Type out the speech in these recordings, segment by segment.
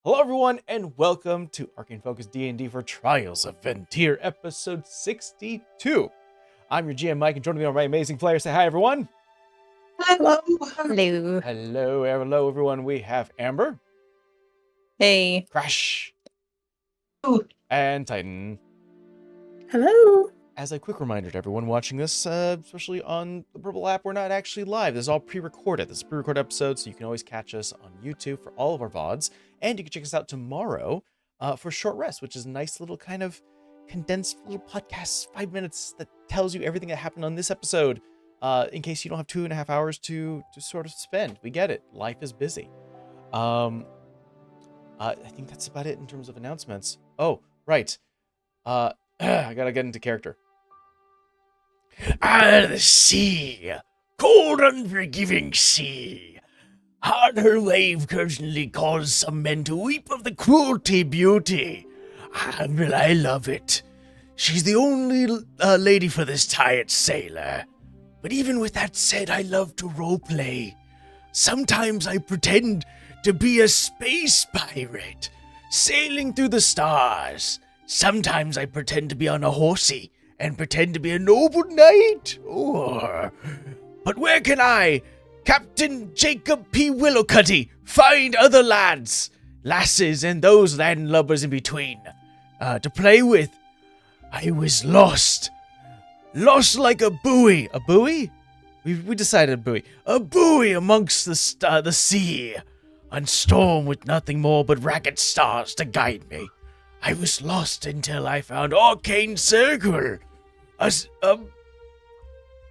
Hello everyone and welcome to Arcane Focus D&D for Trials of VinTear episode 62. I'm your GM Mike and joining me are my amazing players. Say hi everyone. Hello. Hello everyone. We have Amber. Hey. Crash. Ooh. And Titan. Hello. As a quick reminder to everyone watching this, especially on the Purple app, we're not actually live. This is all pre-recorded. This is a pre-recorded episode, so you can always catch us on YouTube for all of our VODs. And you can check us out tomorrow for Short Rest, which is a nice little kind of condensed little podcast, 5 minutes that tells you everything that happened on this episode, in case you don't have 2.5 hours to sort of spend. We get it. Life is busy. I think that's about it in terms of announcements. Oh, right. I gotta get into character. The sea, cold unforgiving sea. Hard her wave occasionally caused some men to weep of the cruelty beauty. Well, I love it. She's the only lady for this tired sailor. But even with that said, I love to roleplay. Sometimes I pretend to be a space pirate, sailing through the stars. Sometimes I pretend to be on a horsey and pretend to be a noble knight. But where can I, Captain Jacob P. Willowcutty, find other lads, lasses, and those landlubbers in between to play with? I was lost like a buoy. A buoy? We decided a buoy. A buoy amongst the sea, on storm with nothing more but ragged stars to guide me. I was lost until I found Arcane Circle.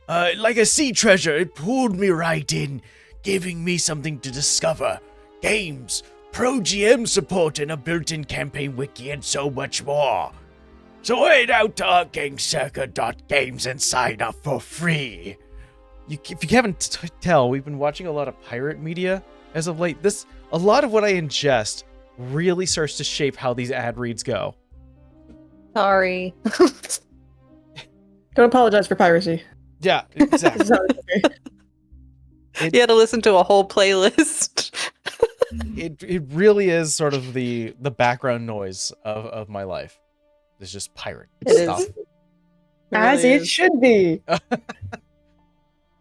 Like a sea treasure, it pulled me right in, giving me something to discover. Games, pro GM support, and a built-in campaign wiki, and so much more. So head out to arcanecircle.games and sign up for free. If you haven't tell, we've been watching a lot of pirate media as of late. A lot of what I ingest really starts to shape how these ad reads go. Sorry. Don't apologize for piracy. Yeah, exactly. You had to listen to a whole playlist. it really is sort of the background noise of my life. It's just pirate stuff. As it should be.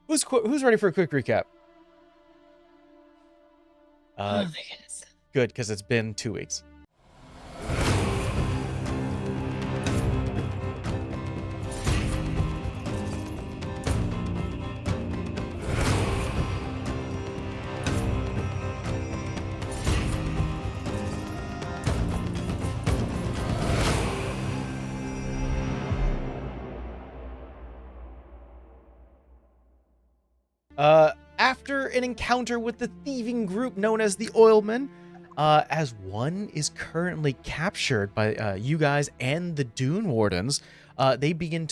Who's ready for a quick recap? Oh my goodness. Good, because it's been 2 weeks. After an encounter with the thieving group known as the Oilmen, as one is currently captured by you guys and the Dune Wardens, they begin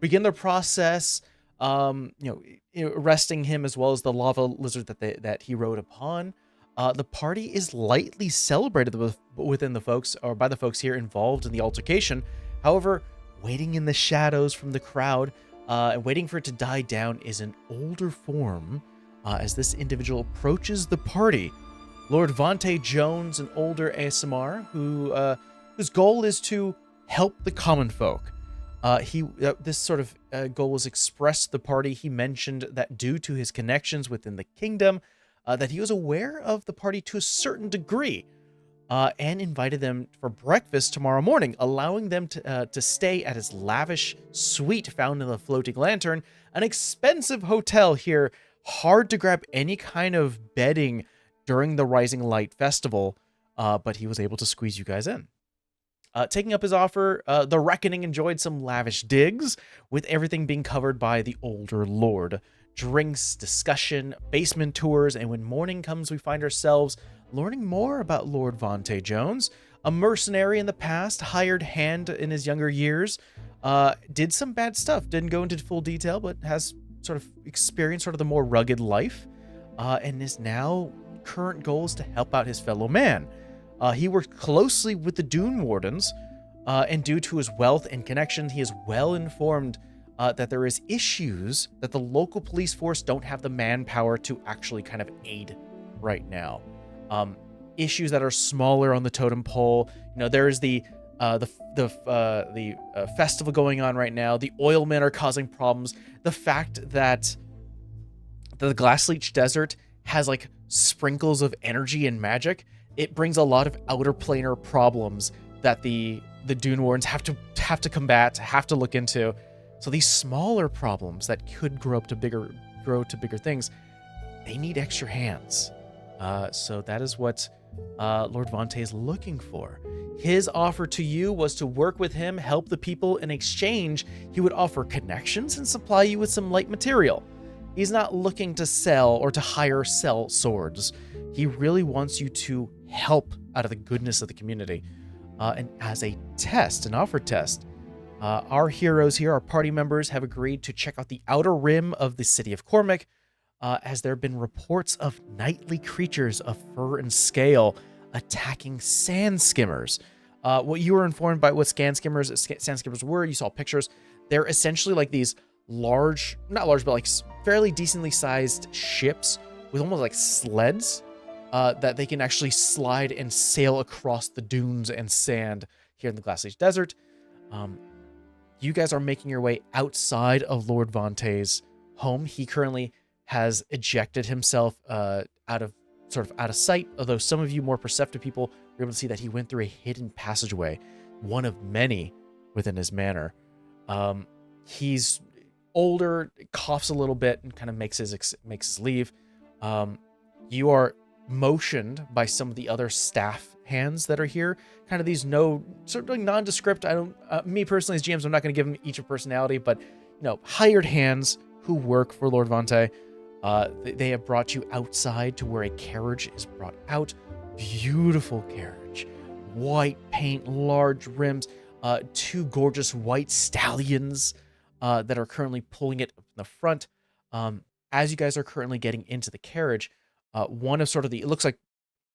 their process, arresting him as well as the lava lizard that he rode upon. The party is lightly celebrated within the folks, or by the folks here involved in the altercation. However, waiting in the shadows from the crowd, and waiting for it to die down is an older form. As this individual approaches the party, Lord Vontae Jones, an older ASMR whose goal is to help the common folk. This sort of goal was expressed to the party. He mentioned that due to his connections within the kingdom, that he was aware of the party to a certain degree, and invited them for breakfast tomorrow morning, allowing them to stay at his lavish suite found in the Floating Lantern, an expensive hotel here, hard to grab any kind of bedding during the Rising Light Festival, but he was able to squeeze you guys in. Taking up his offer, the Reckoning enjoyed some lavish digs, with everything being covered by the older lord. Drinks, discussion, basement tours, and when morning comes, we find ourselves learning more about Lord Vontae Jones, a mercenary in the past, hired hand in his younger years, did some bad stuff, didn't go into full detail, but has sort of experienced sort of the more rugged life, and is now current goal is to help out his fellow man. He worked closely with the Dune Wardens, and due to his wealth and connections, he is well informed that there is issues that the local police force don't have the manpower to actually kind of aid right now. issues that are smaller on the totem pole. There is the festival going on right now. The oilmen are causing problems. The fact that the Glassleech Desert has like sprinkles of energy and magic, it brings a lot of outer planar problems that the Dune Wardens have to combat, have to look into. So these smaller problems that could grow to bigger things, they need extra hands. So that is what Lord Vontae is looking for. His offer to you was to work with him, help the people. In exchange, he would offer connections and supply you with some light material. He's not looking to sell or to sell swords. He really wants you to help out of the goodness of the community. And as an offer test, our heroes here, our party members, have agreed to check out the outer rim of the city of Cormac, as there have been reports of nightly creatures of fur and scale attacking sand skimmers. What you were informed by what sand skimmers were, you saw pictures. They're essentially like these not large, but like fairly decently sized ships with almost like sleds that they can actually slide and sail across the dunes and sand here in the Glassleech Desert. You guys are making your way outside of Lord Vontae's home. He currently has ejected himself out of sight, although some of you more perceptive people were able to see that he went through a hidden passageway, one of many within his manor. He's older, coughs a little bit, and kind of makes his leave. You are motioned by some of the other staff hands that are here, kind of these sort of nondescript. Me personally as GMs, I'm not going to give them each a personality, but hired hands who work for Lord Vontae. They have brought you outside to where a carriage is brought out. Beautiful carriage, white paint, large rims, two gorgeous white stallions that are currently pulling it up in the front. As you guys are currently getting into the carriage, one of it looks like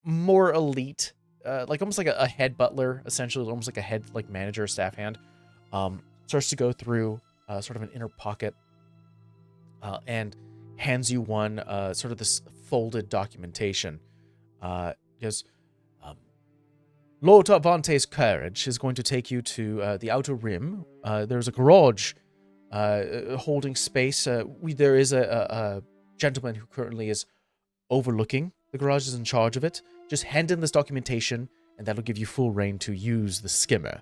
more elite, like almost like a head butler, essentially, almost like a head like manager, staff hand, starts to go through sort of an inner pocket and hands you one sort of this folded documentation. Goes, Lord Vontae's carriage is going to take you to the outer rim. There's a garage holding space. There is a gentleman who currently is overlooking the garage, is in charge of it. Just hand in this documentation, and that'll give you full reign to use the skimmer.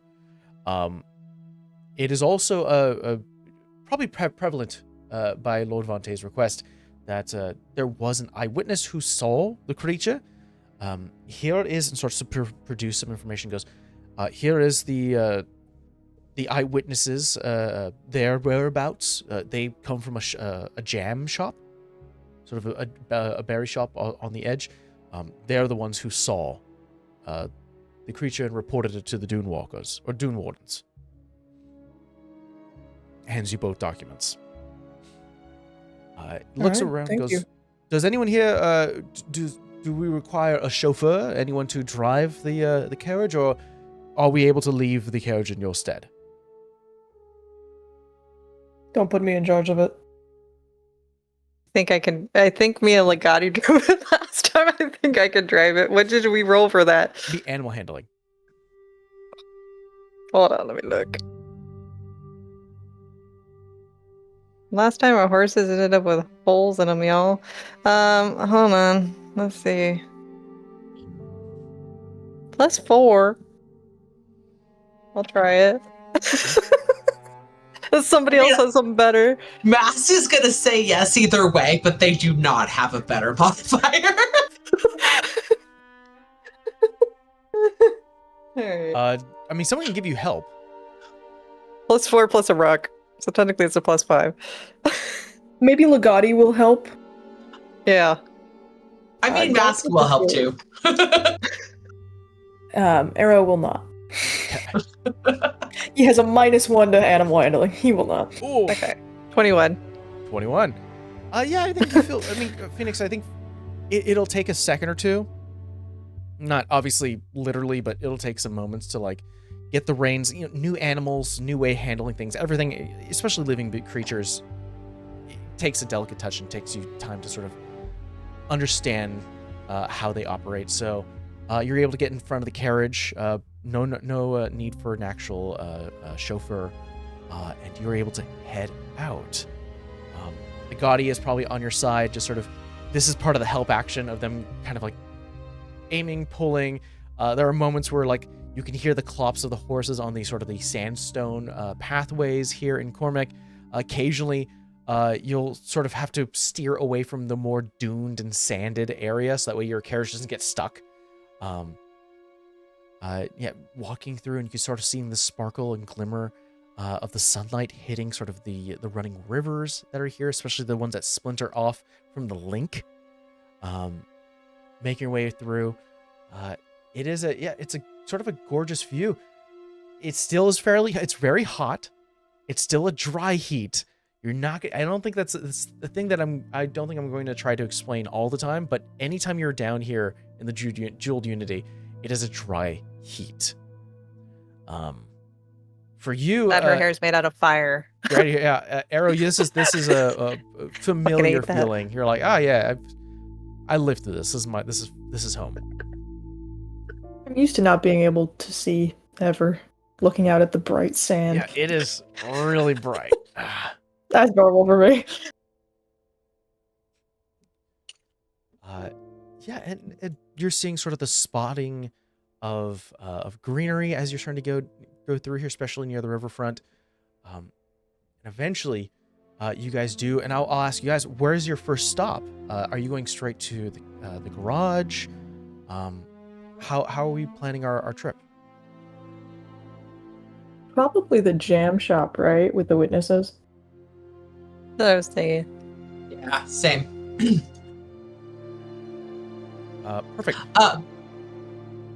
It is also probably prevalent by Lord Vontae's request that there was an eyewitness who saw the creature. Here it is, and starts to produce some information. Goes, here is the eyewitnesses, their whereabouts. They come from a jam shop, sort of a berry shop on the edge. They're the ones who saw the creature and reported it to the Dune Walkers, or Dune Wardens. Hands you both documents. Looks around, goes, does anyone here, do we require a chauffeur, anyone to drive the carriage, or are we able to leave the carriage in your stead? Don't put me in charge of it. I think me and Legati drove it last time. I think I could drive it. What did we roll for that? The animal handling. Hold on, let me look. Last time our horses ended up with holes in them, y'all. Hold on. Let's see. +4. I'll try it. Somebody else has something better. Mass is gonna say yes either way, but they do not have a better modifier. Alright. I mean, someone can give you help. +4 plus a rock. So technically it's a +5. Maybe Legati will help. Yeah. I mean, Mask will help too. Arrow will not. He has a -1 to animal handling. He will not. Ooh. Okay. 21. 21. Yeah, I think you feel. I mean, Phoenix, I think it'll take a second or two. Not obviously literally, but it'll take some moments to like get the reins. New animals, new way of handling things. Everything, especially living creatures, it takes a delicate touch and takes you time to sort of understand how they operate. So You're able to get in front of the carriage. No need for an actual chauffeur, and you're able to head out. The Gaudi is probably on your side, just sort of. This is part of the help action of them kind of like aiming, pulling. There are moments where like you can hear the clops of the horses on the sort of the sandstone pathways here in Cormac. Occasionally, you'll sort of have to steer away from the more duned and sanded area, so that way your carriage doesn't get stuck. Walking through, and you can sort of seeing the sparkle and glimmer of the sunlight hitting sort of the running rivers that are here, especially the ones that splinter off from the link. Making your way through, it's a sort of a gorgeous view. It still is it's very hot. It's still a dry heat. You're not. I don't think that's the thing that I don't think I'm going to try to explain all the time. But anytime you're down here in the Jeweled Unity, it is a dry heat. For you, That her hair's made out of fire. Right? Yeah, Arrow. This is a familiar feeling. You're like, I lived through this. This is home. I'm used to not being able to see ever, looking out at the bright sand. Yeah, it is really bright. That's normal for me. And you're seeing sort of the spotting of greenery as you're trying to go through here, especially near the riverfront. And eventually, you guys do, and I'll ask you guys, where's your first stop? Are you going straight to the garage? How are we planning our trip? Probably the jam shop, right? With the witnesses. That's what I was thinking. Yeah, same. Perfect.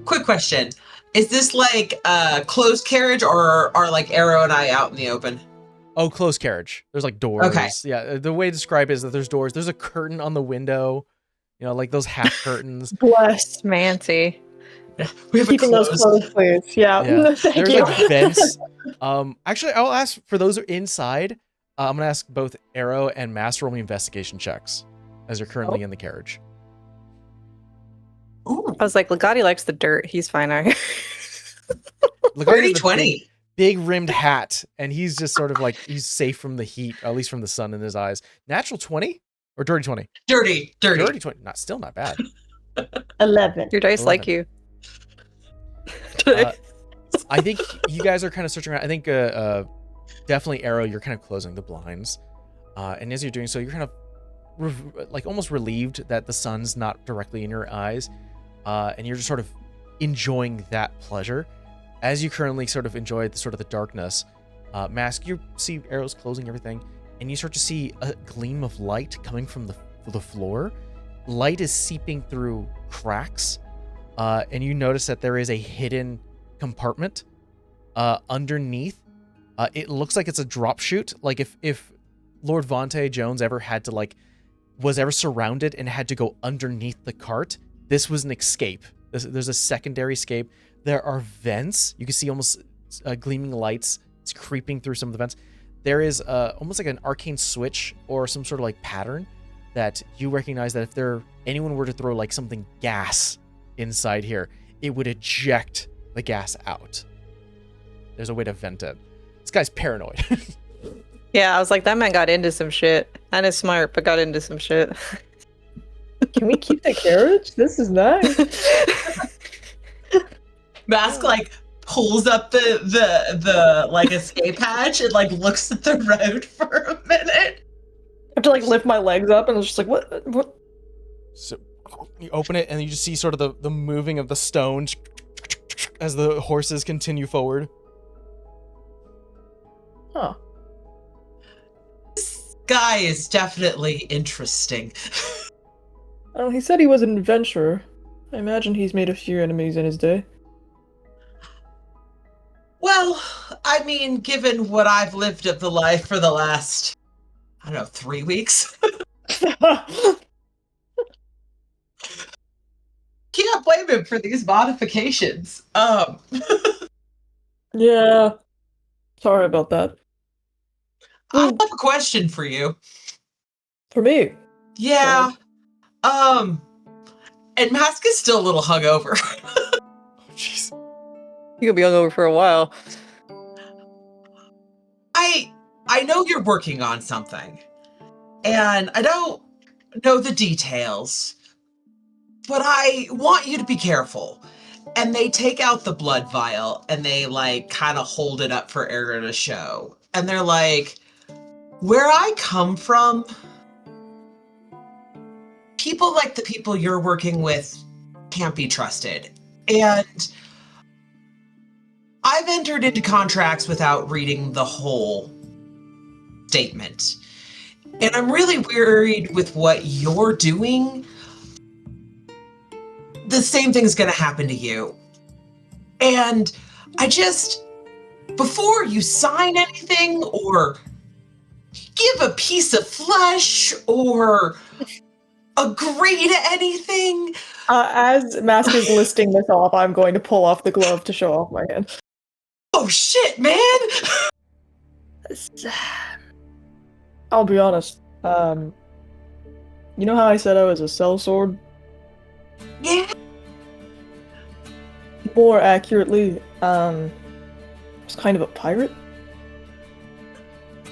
Quick question. Is this like a closed carriage, or are like Arrow and I out in the open? Oh, closed carriage. There's like doors. Okay. Yeah, the way to describe it is that there's doors. There's a curtain on the window, like those half curtains. Bless. Mancy. We have Keeping those closed, please. Yeah. Thank There's you. like vents. Actually, I'll ask for those who are inside. I'm gonna ask both Arrow and Master roll me investigation checks as you're currently in the carriage. Ooh, I was like, Legati likes the dirt. He's fine. Look, 30-20. big rimmed hat, and he's just sort of like he's safe from the heat, or at least from the sun in his eyes. Natural 20 or dirty 20? Dirty. Dirty 20. Still not bad. 11. Your dice 11. like you. I think you guys are kind of searching around. I think definitely Arrow, you're kind of closing the blinds, and as you're doing so, you're kind of like almost relieved that the sun's not directly in your eyes, and you're just sort of enjoying that pleasure as you currently sort of enjoy the darkness. Mask, you see Arrow's closing everything, and you start to see a gleam of light coming from the floor. Light is seeping through cracks, and you notice that there is a hidden compartment underneath. It looks like it's a drop chute. Like if Lord Vontae Jones ever had to was ever surrounded and had to go underneath the cart, this was an escape. There's a secondary escape. There are vents. You can see almost gleaming lights. It's creeping through some of the vents. There is almost like an arcane switch or some sort of like pattern that you recognize that if anyone were to throw like something gas inside here, it would eject the gas out. There's a way to vent it. This guy's paranoid. Yeah, I was like, that man got into some shit. And is smart, but got into some shit. Can we keep the carriage? This is nice. Mask pulls up the like escape hatch and looks at the road for a minute. I have to lift my legs up, and it's just like, what? So you open it and you just see sort of the moving of the stones as the horses continue forward. Huh. This guy is definitely interesting. Oh, he said he was an adventurer. I imagine he's made a few enemies in his day. Well, I mean, given what I've lived of the life for the last, 3 weeks. Can't blame him for these modifications. Yeah. Sorry about that. I have a question for you. For me. Yeah. And Mask is still a little hungover. Oh, jeez. You'll be hungover for a while. I know you're working on something, and I don't know the details, but I want you to be careful. And they take out the blood vial and they like kind of hold it up for Aaron to show. And they're like, where I come from, people like the people you're working with can't be trusted. And I've entered into contracts without reading the whole statement. And I'm really worried with what you're doing. The same thing's going to happen to you. And I just, before you sign anything or give a piece of flesh or agree to anything. As Mask is listing this off, I'm going to pull off the glove to show off my hand. Oh shit, man! I'll be honest. You know how I said I was a sellsword? Yeah. More accurately, I was kind of a pirate.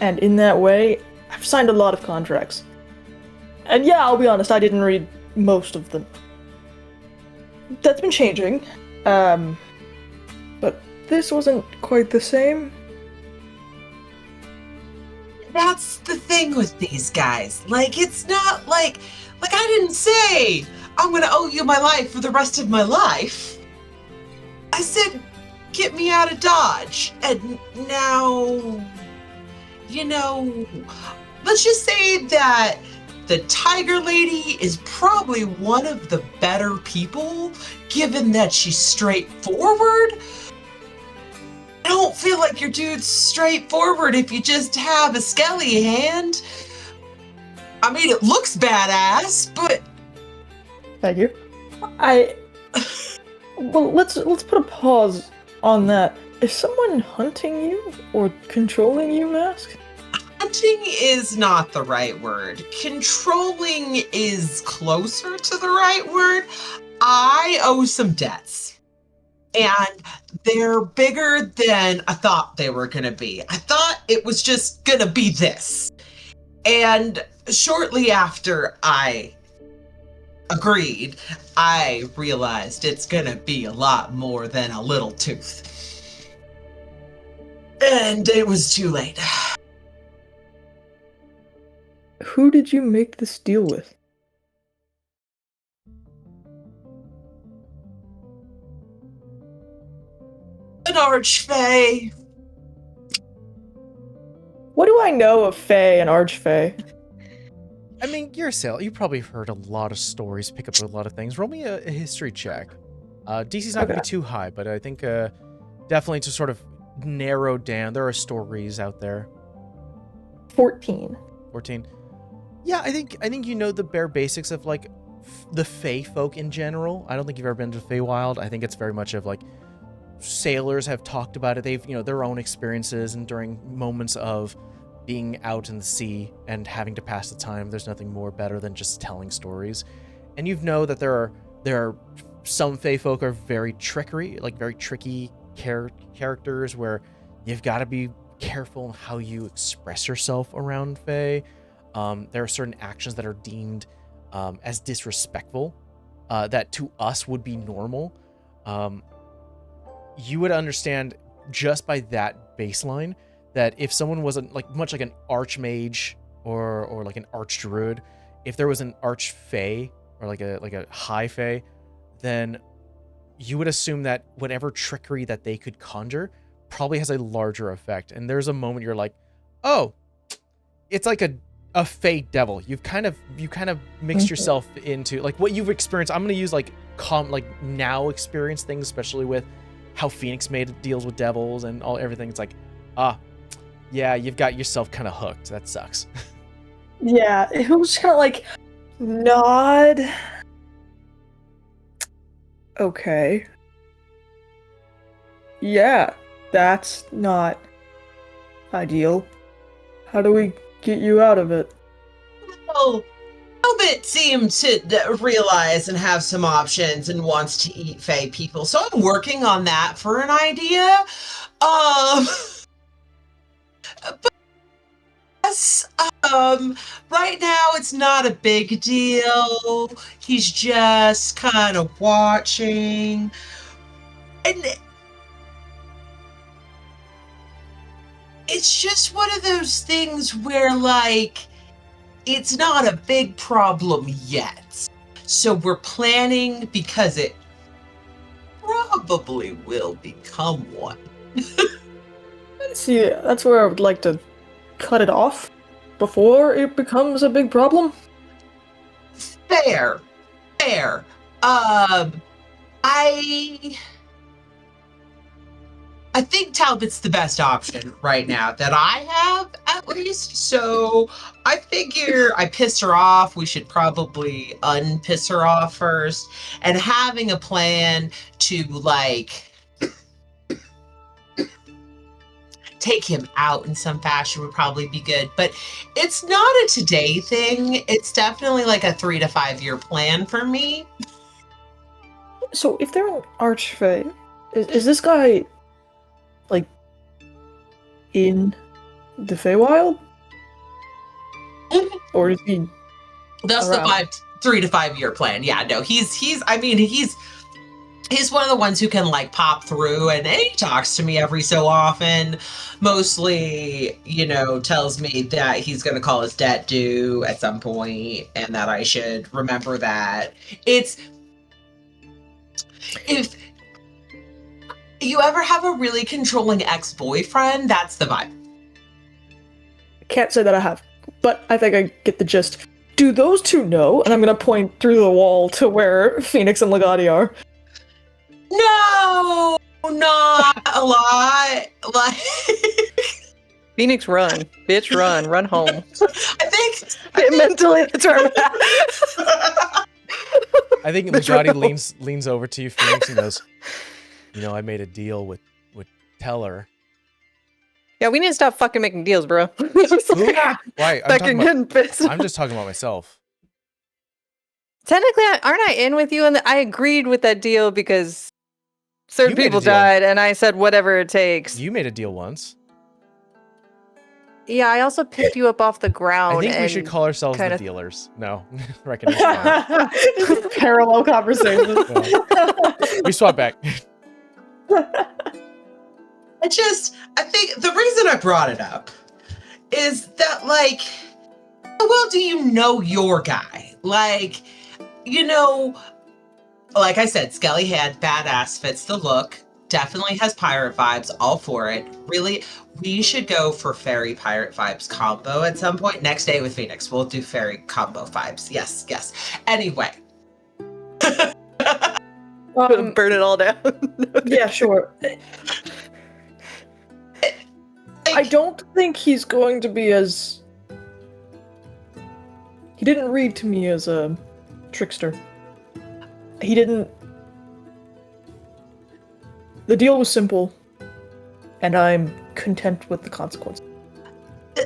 And in that way, I've signed a lot of contracts. And yeah, I'll be honest, I didn't read most of them. That's been changing. But this wasn't quite the same. That's the thing with these guys. Like, it's not like I didn't say, I'm gonna owe you my life for the rest of my life. I said, get me out of Dodge. And now, you know, let's just say that the Tiger Lady is probably one of the better people, given that she's straightforward. I don't feel like your dude's straightforward if you just have a skelly hand. I mean, it looks badass, but... Thank you. Well, let's put a pause on that. Is someone hunting you or controlling you, Mask? Hunting is not the right word. Controlling is closer to the right word. I owe some debts. And they're bigger than I thought they were going to be. I thought it was just going to be this. And shortly after I agreed, I realized it's going to be a lot more than a little tooth. And it was too late. Who did you make this deal with? An archfey. What do I know of Fae and Archfey? I mean, you're a sailor. You probably heard a lot of stories, pick up a lot of things. Roll me a history check. DC's not going to be too high, but I think definitely to sort of narrow down. There are stories out there. 14. 14. Yeah, I think you know the bare basics of like the Fae folk in general. I don't think you've ever been to Feywild. I think it's very much of like sailors have talked about it. They've, you know, their own experiences, and during moments of being out in the sea and having to pass the time, there's nothing more better than just telling stories. And you know that there are some Fae folk are very tricky characters where you've got to be careful in how you express yourself around Fae. There are certain actions that are deemed as disrespectful that to us would be normal. You would understand just by that baseline that if someone wasn't much like an archmage or like an archdruid, if there was an archfey or like a high fey, then you would assume that whatever trickery that they could conjure probably has a larger effect. And there's a moment you're like, oh, it's like a fey devil. You've kind of mixed yourself into like what you've experienced. I'm gonna use like now experience things, especially with how Phoenix made deals with devils and everything. It's like, yeah, you've got yourself kind of hooked. That sucks. Yeah, it was kind of like nod. Okay. Yeah, that's not ideal. How do we get you out of it? Well, Talbot seemed to realize and have some options and wants to eat Fae people, so I'm working on that for an idea. But yes, right now it's not a big deal. He's just kind of watching. And it's just one of those things where, like, it's not a big problem yet. So we're planning because it probably will become one. See, that's where I would like to cut it off before it becomes a big problem. Fair. I think Talbot's the best option right now that I have, at least. So I figure I piss her off. We should probably unpiss her off first. And having a plan to, like, take him out in some fashion would probably be good. But it's not a today thing. It's definitely like a 3 to 5 year plan for me. So if they're an archfey, is this guy, like, in the Feywild? Or is he That's around? the 3 to 5 year plan. Yeah, no, he's one of the ones who can, like, pop through, and he talks to me every so often. Mostly, tells me that he's going to call his debt due at some point and that I should remember that. If you ever have a really controlling ex-boyfriend, that's the vibe. Can't say that I have, but I think I get the gist. Do those two know? And I'm gonna point through the wall to where Phoenix and Legati are. No, not a lot. Like, Phoenix, run. Bitch, run home. I think Mentally determined. I think Legati leans over to you, Phoenix, and goes, I made a deal with Teller. Yeah, we need to stop fucking making deals, bro. Why? Getting pissed. I'm just talking about myself. Technically, aren't I in with you? And I agreed with that deal because certain You made a people deal. died, and I said whatever it takes. You made a deal once. Yeah, I also picked you up off the ground. I think we should and call ourselves the kinda- dealers. No, reckon it's fine. Parallel conversation. We swap back. I think the reason I brought it up is that, like, how well do you know your guy? Like, like I said, Skelly had badass, fits the look, definitely has pirate vibes, all for it. Really, we should go for fairy pirate vibes combo at some point. Next day with Phoenix, we'll do fairy combo vibes. Yes. Anyway. burn it all down. Yeah, sure. I don't think he's going to be as... He didn't read to me as a trickster. He didn't... The deal was simple, and I'm content with the consequence.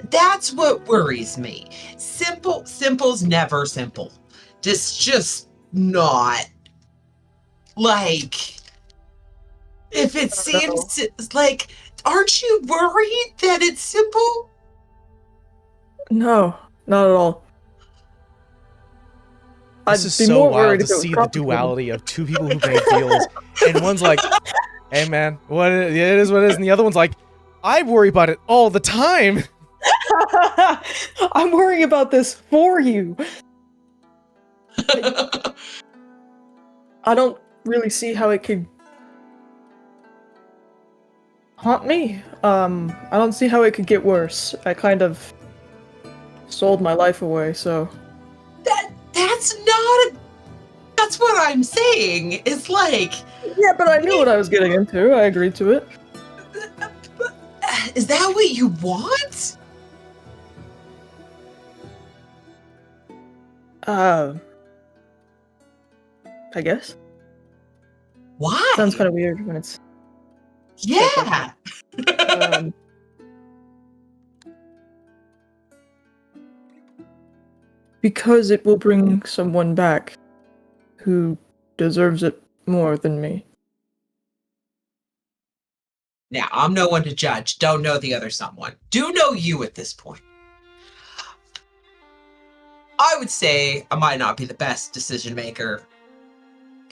That's what worries me. Simple's never simple. Just not. Like, if it seems like, aren't you worried that it's simple? No, not at all. This is so wild to see the duality of two people who make deals, and one's like, "Hey man, it is what it is," and the other one's like, "I worry about it all the time." I'm worrying about this for you. I don't really see how it could haunt me. I don't see how it could get worse. I kind of sold my life away, so... That's what I'm saying. It's like... Yeah, but I knew what I was getting into. I agreed to it. Is that what you want? I guess. Why? Sounds kind of weird when it's... Yeah. because it will bring someone back who deserves it more than me. Now, I'm no one to judge. Don't know the other someone. Do know you at this point. I would say I might not be the best decision maker.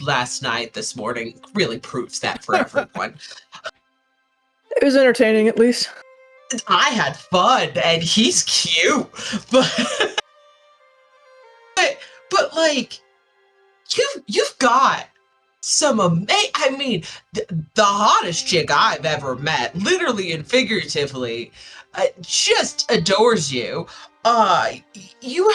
Last night, this morning, really proves that for everyone. It was entertaining, at least. I had fun, and he's cute, but like, you've got some I mean, the hottest chick I've ever met, literally and figuratively, just adores you. You're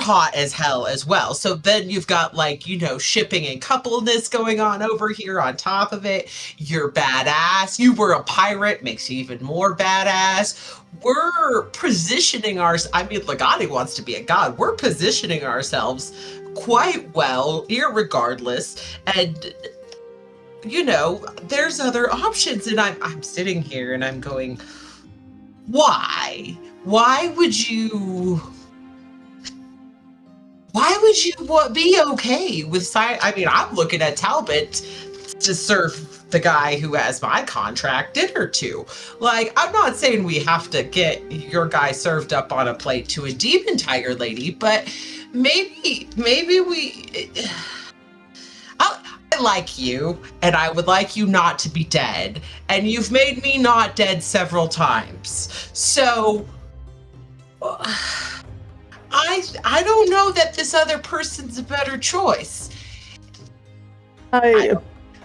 hot as hell as well. So then you've got, like, you know, shipping and coupleness going on over here on top of it. You're badass. You were a pirate, makes you even more badass. We're positioning I mean, Legati wants to be a god. We're positioning ourselves quite well, irregardless. And, you know, there's other options. And I'm sitting here and I'm going, why? Why would you be okay with I mean, I'm looking at Talbot to serve the guy who has my contract dinner too. Like, I'm not saying we have to get your guy served up on a plate to a demon tiger lady, but maybe we... I like you, and I would like you not to be dead, and you've made me not dead several times. So... I don't know that this other person's a better choice. I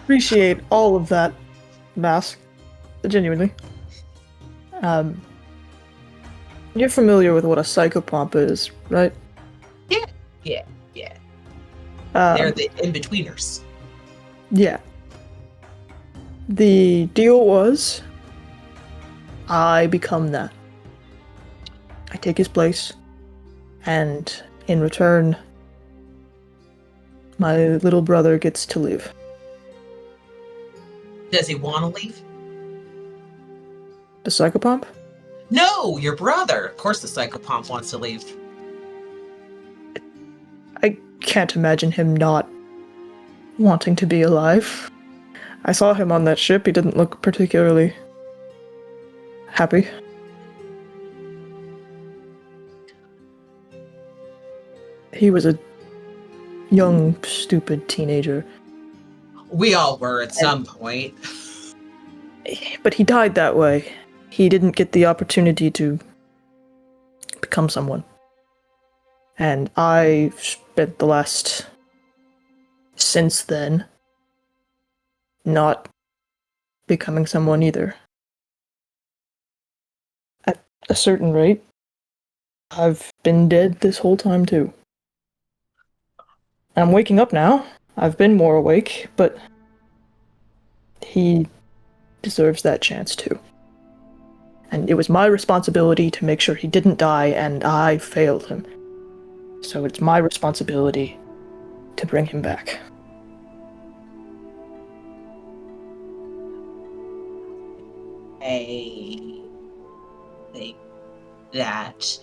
appreciate all of that, Mask. Genuinely. You're familiar with what a psychopomp is, right? Yeah. They're the in-betweeners. Yeah. The deal was, I become that. I take his place. And in return, my little brother gets to live. Does he want to leave? The psychopomp? No, your brother. Of course the psychopomp wants to leave. I can't imagine him not wanting to be alive. I saw him on that ship. He didn't look particularly happy. He was a young, stupid teenager. We all were at some point. But he died that way. He didn't get the opportunity to become someone. And I've spent the last... since then... not becoming someone either. At a certain rate, I've been dead this whole time too. I'm waking up now. I've been more awake, but he deserves that chance too. And it was my responsibility to make sure he didn't die, and I failed him. So it's my responsibility to bring him back. I think that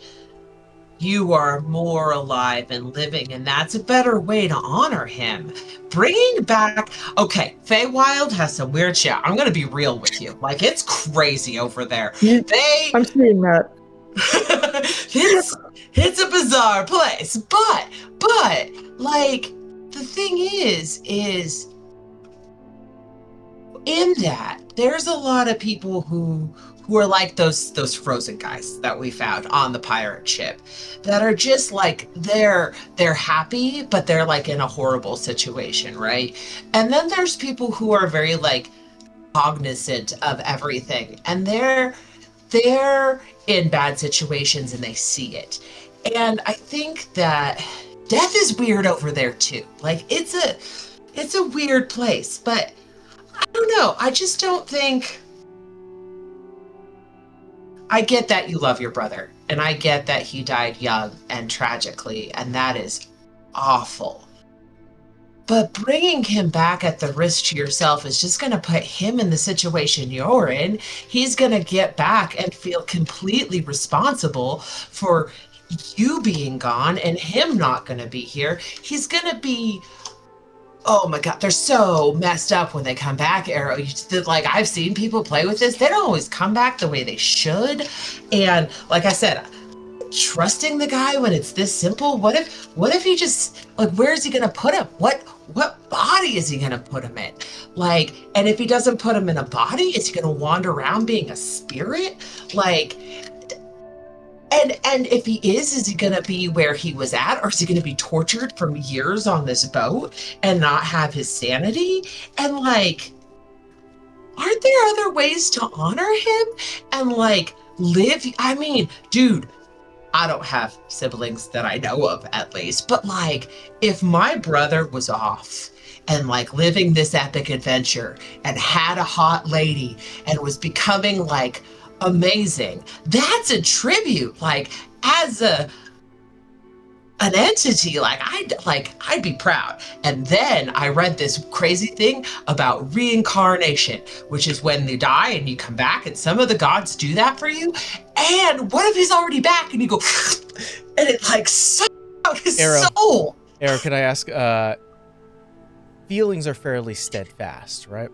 you are more alive and living, and that's a better way to honor him. Bringing back... Okay, Feywild has some weird shit. I'm gonna be real with you. Like, it's crazy over there. I'm seeing that. It's a bizarre place, but, like, the thing is in that, there's a lot of people who are like those frozen guys that we found on the pirate ship that are just like they're happy, but they're like in a horrible situation, right? And then there's people who are very like cognizant of everything, and they're in bad situations and they see it. And I think that death is weird over there too. Like, it's a weird place, but I don't know. I just don't think... I get that you love your brother, and I get that he died young and tragically, and that is awful. But bringing him back at the risk to yourself is just going to put him in the situation you're in. He's going to get back and feel completely responsible for you being gone and him not going to be here, he's going to be, oh my God, they're so messed up when they come back, Arrow. Like, I've seen people play with this. They don't always come back the way they should. And like I said, trusting the guy when it's this simple, what if he just, like, where's he going to put him? What body is he going to put him in? Like, and if he doesn't put him in a body, is he going to wander around being a spirit? Like, and if he is he going to be where he was at, or is he going to be tortured from years on this boat and not have his sanity? And like, aren't there other ways to honor him and like live? I mean, dude, I don't have siblings that I know of, at least, but like, if my brother was off and like living this epic adventure and had a hot lady and was becoming like amazing, that's a tribute. Like, as an entity, like I'd be proud. And then I read this crazy thing about reincarnation, which is when you die and you come back, and some of the gods do that for you. And what if he's already back and you go and it like sucks out his soul? Arrow, can I ask, feelings are fairly steadfast, right?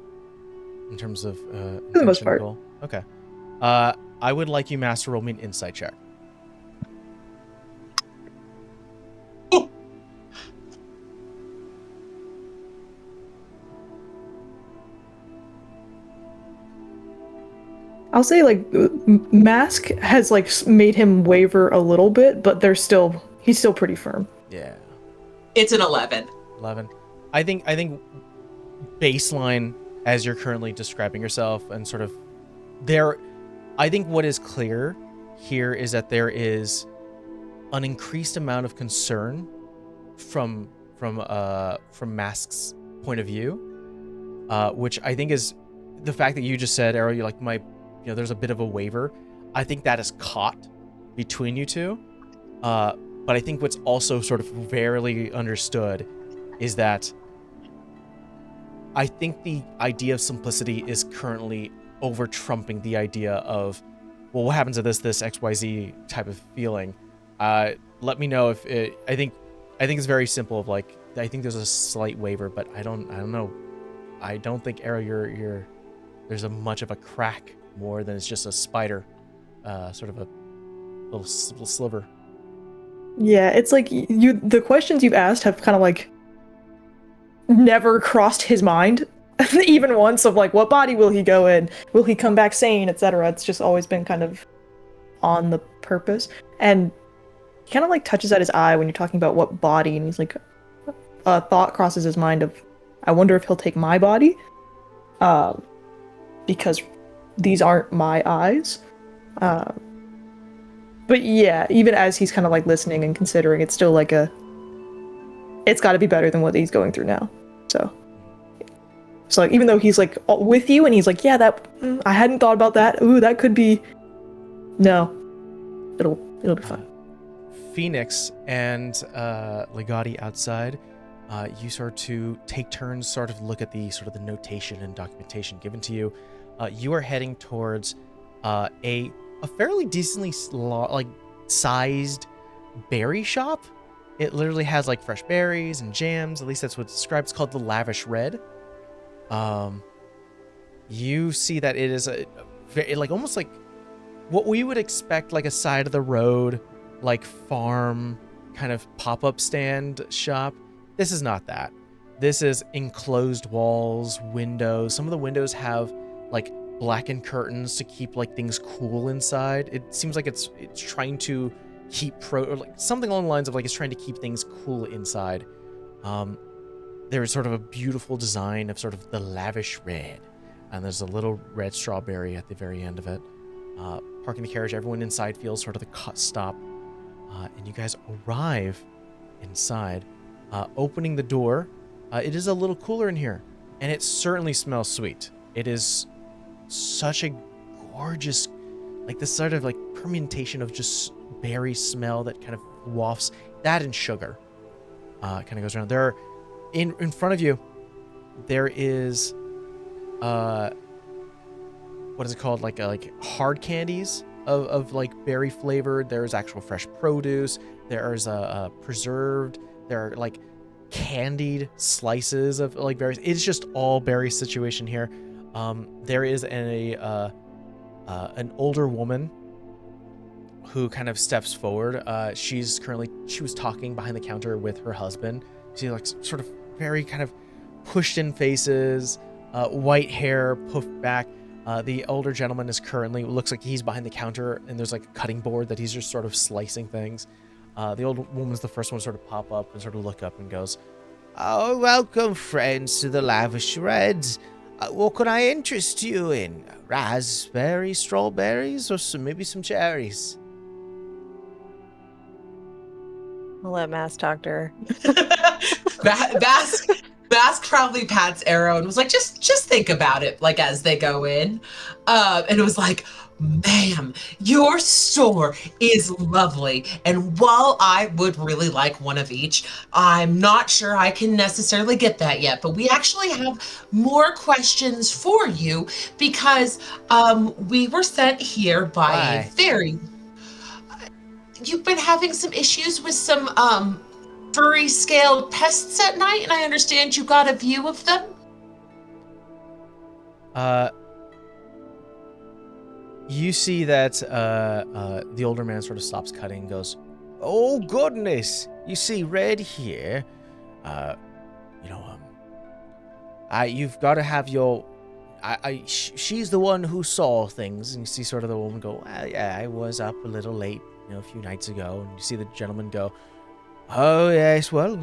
In terms of for the most part. goal? Okay. I would like you master roll me an insight check. I'll say, like, Mask has, like, made him waver a little bit, but he's still pretty firm. Yeah. It's an 11. 11. I think baseline, as you're currently describing yourself, and sort of I think what is clear here is that there is an increased amount of concern from Mask's point of view, which I think is the fact that you just said, Arrow, you're like, there's a bit of a waiver. I think that is caught between you two. But I think what's also sort of rarely understood is that I think the idea of simplicity is currently over trumping the idea of, well, what happens to this XYZ type of feeling? Let me know if I think it's very simple. Of like, I think there's a slight waiver, but I don't know. I don't think, Arrow, there's a much of a crack more than it's just a spider, sort of a little sliver. Yeah, it's like the questions you've asked have kind of like never crossed his mind even once, of like, what body will he go in? Will he come back sane, etc. It's just always been kind of on the purpose. And he kind of like touches at his eye when you're talking about what body, and he's like, a thought crosses his mind of, I wonder if he'll take my body, because these aren't my eyes. But yeah, even as he's kind of like listening and considering, it's still like it's got to be better than what he's going through now. So like, even though he's like with you and he's like, yeah, I hadn't thought about that. Ooh, that could be. No, it'll be fine. Phoenix and Legati outside, you start to take turns, sort of look at the sort of the notation and documentation given to you. You are heading towards a fairly decently sized berry shop. It literally has like fresh berries and jams. At least that's what it's described. It's called the Lavish Red. You see that it is almost like what we would expect, like a side of the road, like farm kind of pop-up stand shop. This is not that. This is enclosed walls, windows. Some of the windows have like blackened curtains to keep like things cool inside. It seems like it's trying to keep or like something along the lines of like it's trying to keep things cool inside. There is sort of a beautiful design of sort of the Lavish Red, and there's a little red strawberry at the very end of it. Parking the carriage, everyone inside feels sort of the stop, and you guys arrive inside. Opening the door, it is a little cooler in here, and it certainly smells sweet. It is such a gorgeous, like this sort of like permutation of just berry smell that kind of wafts, that and sugar kind of goes around. There are, in front of you, there is what is it called, like hard candies of like berry flavored. There's actual fresh produce. There's a preserved. There are like candied slices of like berries. It's just all berry situation here. There is an older woman who kind of steps forward. She was talking behind the counter with her husband. She like sort of very kind of pushed in faces, white hair puffed back. The older gentleman looks like he's behind the counter, and there's like a cutting board that he's just sort of slicing things. The old woman's the first one to sort of pop up and sort of look up and goes, "Oh, welcome, friends, to the Lavish Reds. What can I interest you in? Raspberries, strawberries, or maybe some cherries?" I'll let Mass talk to her. Bask probably pats Arrow and was like, just think about it, like as they go in. And it was like, ma'am, your store is lovely. And while I would really like one of each, I'm not sure I can necessarily get that yet. But we actually have more questions for you because we were sent here by a fairy. You've been having some issues with some furry scaled pests at night, and I understand you got a view of them? You see that the older man sort of stops cutting and goes, "Oh, goodness. You see, Red here, you've got to have your... she's the one who saw things." And you see sort of the woman go, "Well, yeah, I was up a little late, a few nights ago." And you see the gentleman go, "Oh, yes, well,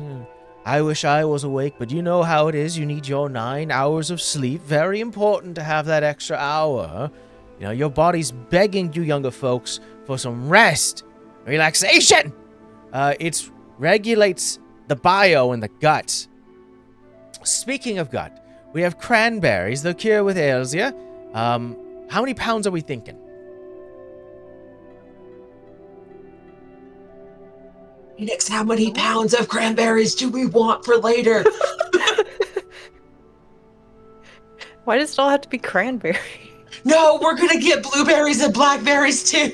I wish I was awake, but you know how it is. You need your 9 hours of sleep. Very important to have that extra hour. Your body's begging you younger folks for some rest, relaxation. It regulates the bio in the gut. Speaking of gut, we have cranberries. They'll cure with Ailsia. How many pounds are we thinking?" Phoenix, how many pounds of cranberries do we want for later? Why does it all have to be cranberry? No, we're gonna get blueberries and blackberries too.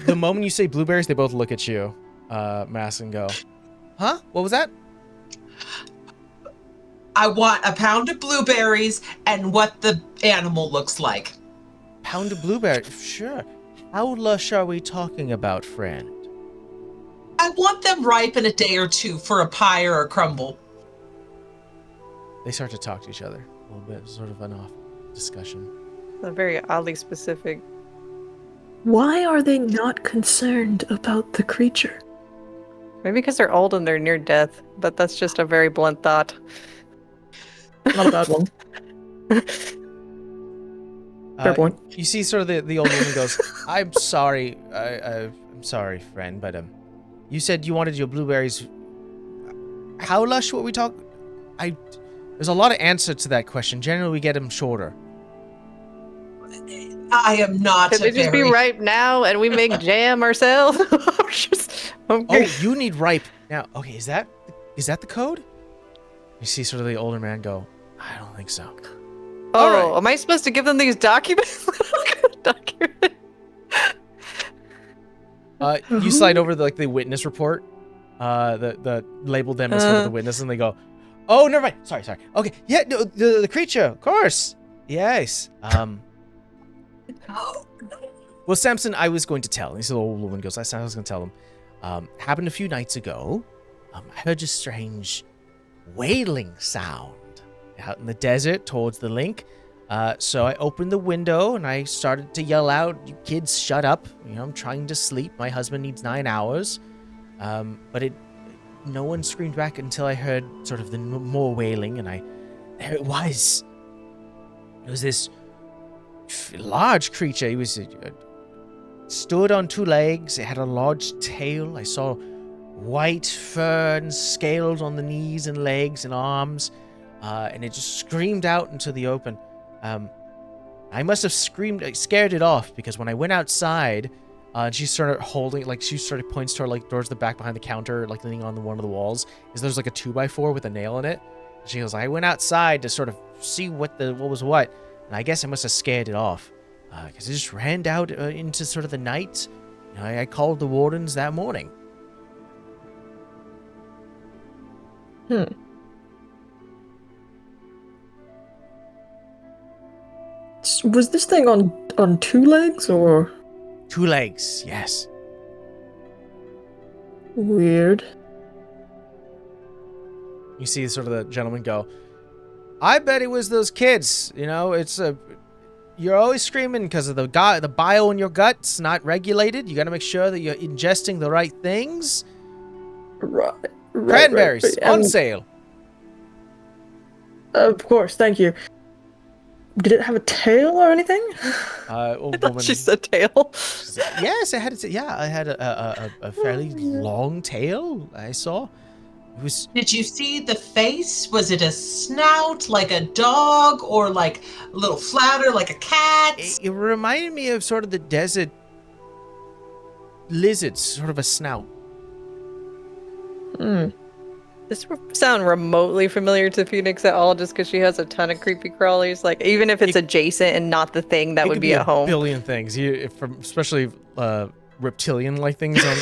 The moment you say blueberries, they both look at you, Mass, and go, "Huh? What was that?" I want a pound of blueberries and what the animal looks like. Pound of blueberries? Sure. How lush are we talking about, friend? I want them ripe in a day or two for a pie or a crumble. They start to talk to each other a little bit, sort of an off discussion. A very oddly specific. Why are they not concerned about the creature? Maybe because they're old and they're near death, but that's just a very blunt thought. Not a bad one. Fair point. You see sort of the old woman goes, "I'm sorry, I'm sorry, friend, but you said you wanted your blueberries. How lush were we talking? There's a lot of answer to that question. Generally, we get them shorter." I am not Could a they just be fairy. ripe now and we make jam ourselves? Okay. Oh, you need ripe now. Okay, is that the code? You see sort of the older man go, "I don't think so." Oh, All right. am I supposed to give them these documents? Document. You slide over the witness report, the labeled them as sort of the witness, and they go, "Oh, never mind. Sorry. Okay, yeah, no, the creature, of course, yes." Well, Samson, I was going to tell. And the old woman goes, "I was going to tell him. Happened a few nights ago. I heard a strange wailing sound out in the desert towards the link. So I opened the window and I started to yell out, 'You kids, shut up. I'm trying to sleep. My husband needs 9 hours.' But no one screamed back until I heard sort of the more wailing, and there it was. It was this large creature. He was stood on 2 legs. It had a large tail. I saw white fur and scales on the knees and legs and arms, and it just screamed out into the open. I must have scared it off, because when I went outside, and she started points towards the back behind the counter, like leaning on one of the walls, there's like a 2x4 with a nail in it. She goes, I went outside to sort of see what was what, and I guess I must have scared it off. because it just ran out into sort of the night. I called the wardens that morning. Was this thing on two legs or 2 legs, yes. weird? You see sort of the gentleman go, I bet it was those kids. You're always screaming because of the bile in your gut's not regulated. You got to make sure that you're ingesting the right things. Right. Cranberries on sale. Of course, thank you. Did it have a tail or anything? Old I thought woman. she said tail. Yes, it had. I had a fairly long tail. I saw. It was. Did you see the face? Was it a snout like a dog or like a little flatter like a cat? It reminded me of sort of the desert lizards, sort of a snout. This sound remotely familiar to Phoenix at all, just because she has a ton of creepy crawlies. Like, even if it's adjacent and not the thing that It would could be at a home. billion things. Especially reptilian-like things on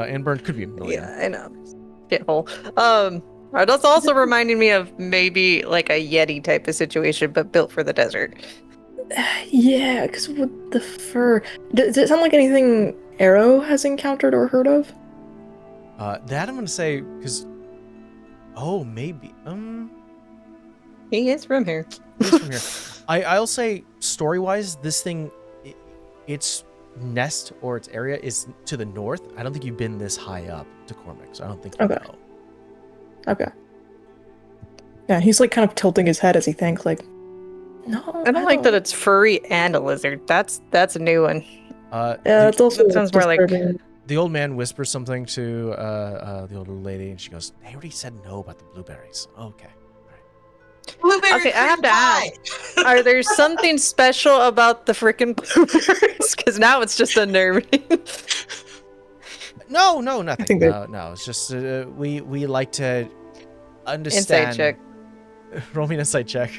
Anburn could be a million. Yeah, I know. Shithole. That's also reminding me of maybe like a Yeti type of situation, but built for the desert. Yeah, because with the fur, does it sound like anything Arrow has encountered or heard of? That I'm gonna say because. Oh, maybe. He is from here. He's from here. I'll say story-wise, this thing, its nest or its area is to the north. I don't think you've been this high up to Cormac, so I don't think you Okay. know. Okay. Yeah, he's like kind of tilting his head as he thinks, like, no. I don't like that it's furry and a lizard. That's a new one. Yeah, it's also that sounds more like- disturbing. The old man whispers something to the older lady, and she goes, "They already said no about the blueberries." Okay. Blueberry Okay, I have cream to pie. Are there something special about the freaking blueberries? Because now it's just unnerving. No, nothing. think that- No, it's just we like to understand. Insight check. Roll me an insight check.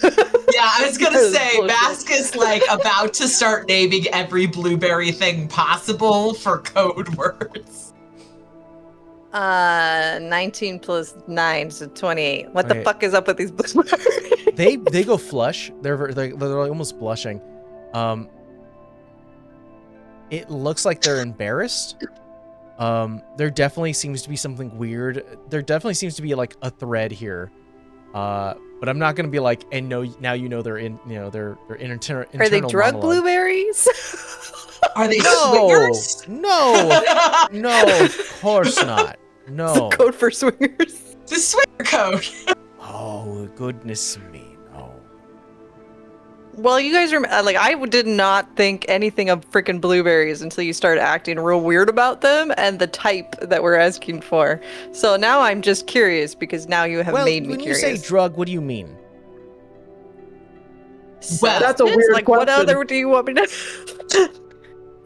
Yeah, I was gonna That was say, bullshit. Mask is like about to start naming every blueberry thing possible for code words. 19 plus 9, so 28. What Okay. the fuck is up with these blueberries? They go flush. They're almost blushing. It looks like they're embarrassed. There definitely seems to be something weird. There definitely seems to be like a thread here. But I'm not gonna be like, and no, now you know they're in, they're internal. Are they drug monologue. blueberries? Are they No, swingers? no, of course not. No. Code for swingers. The swinger code. Oh goodness me, no. Well, you guys are like, I did not think anything of freaking blueberries until you started acting real weird about them and the type that we're asking for. So now I'm just curious because now you have made me when curious. you say drug, what do you mean? Well, that's a weird Like, what question. other do you want me to?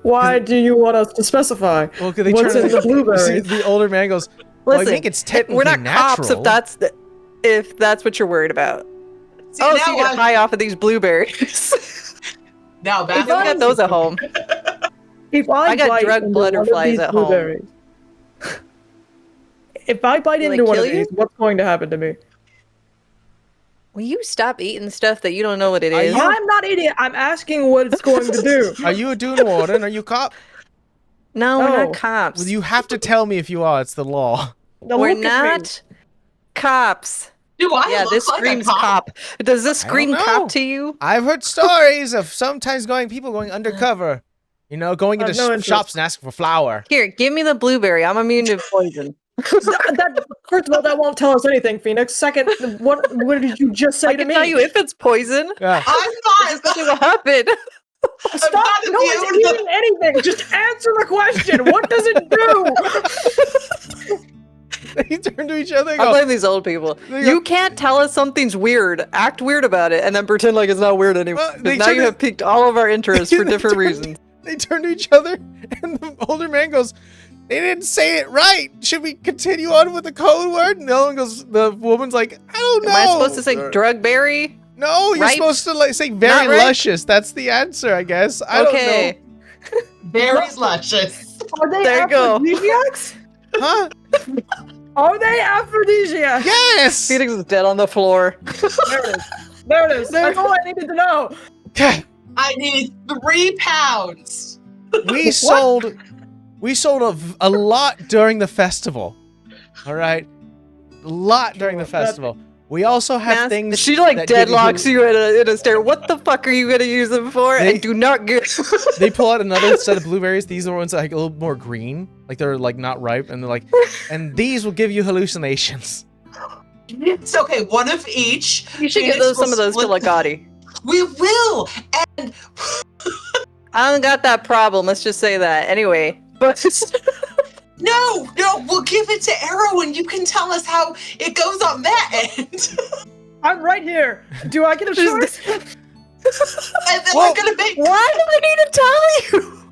Why do you want us to specify? Well, could they What's turn in the See, blueberries? the older man goes, well, Listen, I think it's technically we're not natural. cops if that's what you're worried about. See, Oh, now so you get I'm- high off of these blueberries. Now, We back don't get those at home. If I got bite drug into one of butterflies these at home. blueberries- If I bite Will they into one of kill you? these, what's going to happen to me? Will you stop eating stuff that you don't know what it is? I'm not idiot. I'm asking what it's going to do. Are you a dune warden? Are you cop? No, we're No. not cops. Well, you have to tell me if you are. It's the law. Now We're look at me. not cops. Do I Yeah, look this like screams a cop? cop. Does this I don't scream know. cop to you? I've heard stories of sometimes people going undercover. Going I've into no interest. shops and asking for flour. Here, give me the blueberry. I'm immune to poison. First of all, that won't tell us anything, Phoenix. Second, what did you just say I to can me? tell you if it's poison. Yeah. I'm What not. will happen? Stop! not No one's immune. eating anything. Just answer the question. What does it do? They turn to each other and I go, blame these old people. They go- You can't tell us something's weird, act weird about it, and then pretend like it's not weird anymore. Well, they Because now turn you to- have piqued all of our interests for They different turn- reasons. They turn to each other, and the older man goes, "They didn't say it right. Should we continue on with the code word?" And the woman's like, "I don't know. Am I supposed to say drug berry? No, you're Ripe? supposed to like say very Not ripe? luscious. That's the answer, I guess. I don't know. Very luscious. Are they There you go. aphrodisiacs? Huh? Are they aphrodisiacs? Yes! Phoenix is dead on the floor. There it is. There it is. That's all I needed to know. Okay. I need 3 pounds. We sold a lot during the festival. All right? A lot during the festival. We also have Mask- things She like that give deadlocks you in a stare. What the fuck are you gonna use them for? They- And do not get. They pull out another set of blueberries. These are ones that are like a little more green, like they're like not ripe, and they're like, and these will give you hallucinations. It's okay, 1 of each. You should Phoenix give those will some of those to split- Legati. We will. And I don't got that problem. Let's just say that. Anyway, but no, we'll give it to Arrow, and you can tell us how it goes on that end. I'm right here. Do I get a choice? And then Well, we're gonna make. why do I need to tell you?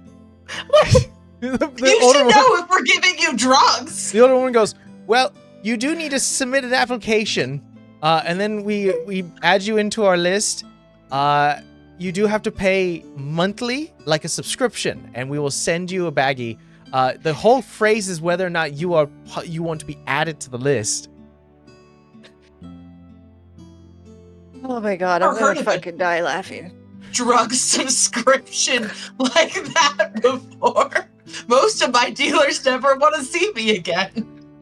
What? The You older should one- know if we're giving you drugs. The older woman goes, well, you do need to submit an application, and then we add you into our list. You do have to pay monthly, like a subscription, and we will send you a baggie. The whole phrase is whether or not you want to be added to the list. Oh my god, I've I'm heard gonna of it. fucking die laughing. Drug subscription like that before. Most of my dealers never want to see me again.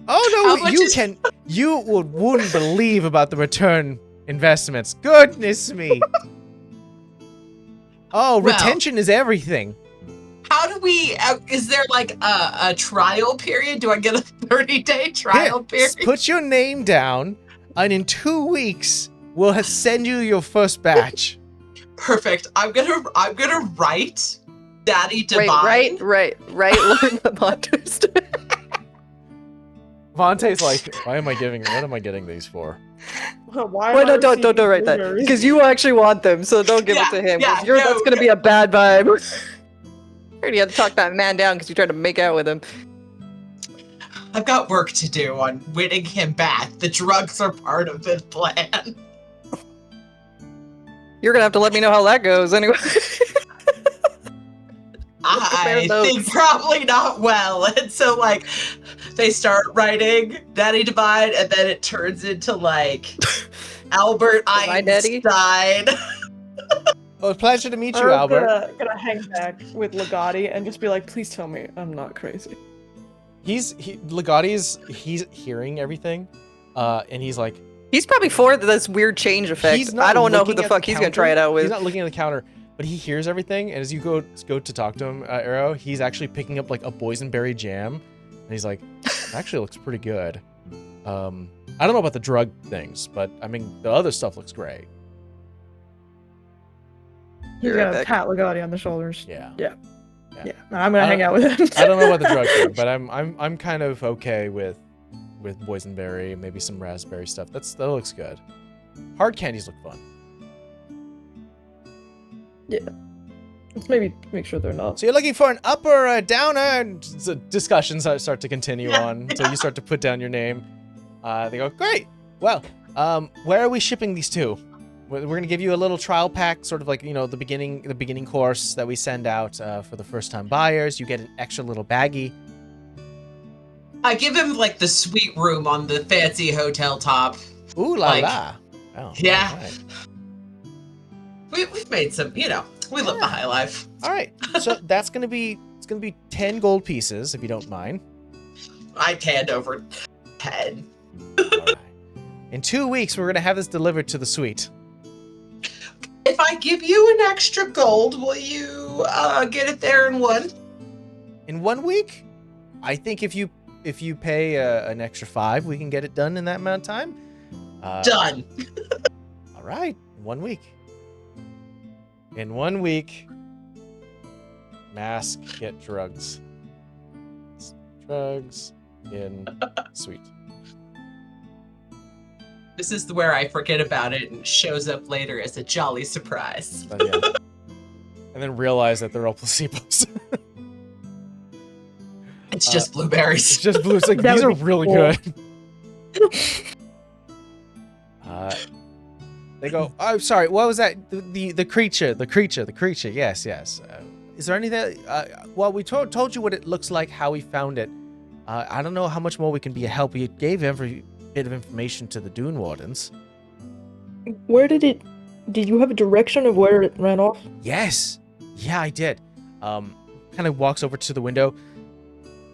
Oh How no, much you is- can. You wouldn't believe about the return investments. Goodness me. Oh, Well- retention is everything. How do we? Is there like a trial period? Do I get a 30-day trial Here, period? put your name down, and in 2 weeks we'll send you your first batch. Perfect. I'm gonna write Daddy Divine. Right, Lord Lamont. Vontae's like, what am I getting these for? Why Wait, no, don't write that. Because you actually want them, so don't give Yeah, it to him. yeah, 'Cause no, that's gonna be a bad vibe. I already had to talk that man down because you tried to make out with him. I've got work to do on winning him back. The drugs are part of the plan. You're gonna have to let me know how that goes anyway. I notes. think probably not well. And so like they start writing Daddy Divine, and then it turns into like Albert Divine Daddy? Einstein. Well, pleasure to meet you, I'm Albert. gonna hang back with Legati and just be like, please tell me I'm not crazy. He's hearing everything, and he's like, He's probably for this weird change effect. he's not I don't know who looking the at fuck he's gonna try it counter. out with. He's not looking at the counter, but he hears everything, and as you go to talk to him, Arrow, he's actually picking up like a boysenberry jam, and he's like, it actually looks pretty good. I don't know about the drug things, but I mean the other stuff looks great. He's Be right gonna back. pat Legati on the shoulders. Yeah. Yeah, I'm gonna hang out with him. I don't know about the drug thing, but I'm kind of okay with boysenberry, maybe some raspberry stuff. That looks good. Hard candies look fun. Let's maybe make sure they're not. So you're looking for an up or a downer, and so discussions start to continue on until you start to put down your name. They go, great. Well, where are we shipping these to? We're gonna give you a little trial pack, sort of like the beginning course that we send out for the first time buyers. You get an extra little baggie. I give him like the suite room on the fancy hotel top. Ooh la Like, la. Oh, yeah. all right. We've made some, we live the high life. All right. So it's gonna be 10 gold pieces, if you don't mind. I panned over 10. All right. In 2 weeks, we're gonna have this delivered to the suite. If I give you an extra gold, will you get it there in one? In 1 week, I think if you pay an extra 5, we can get it done in that amount of time. Done. All right. In 1 week. In 1 week, mask, get drugs. Drugs in suite. This is where I forget about it and it shows up later as a jolly surprise. But yeah. And then realize that they're all placebos. It's just It's blueberries. just blue. It's like, That these are would be really cool. good. They go, I'm sorry, what was that? The creature. Yes. Is there anything? Well, we told you what it looks like, how we found it. I don't know how much more we can be a help. We gave every bit of information to the Dune Wardens. Where did you have a direction of where it ran off? Yes. Yeah, I did. Kind of walks over to the window.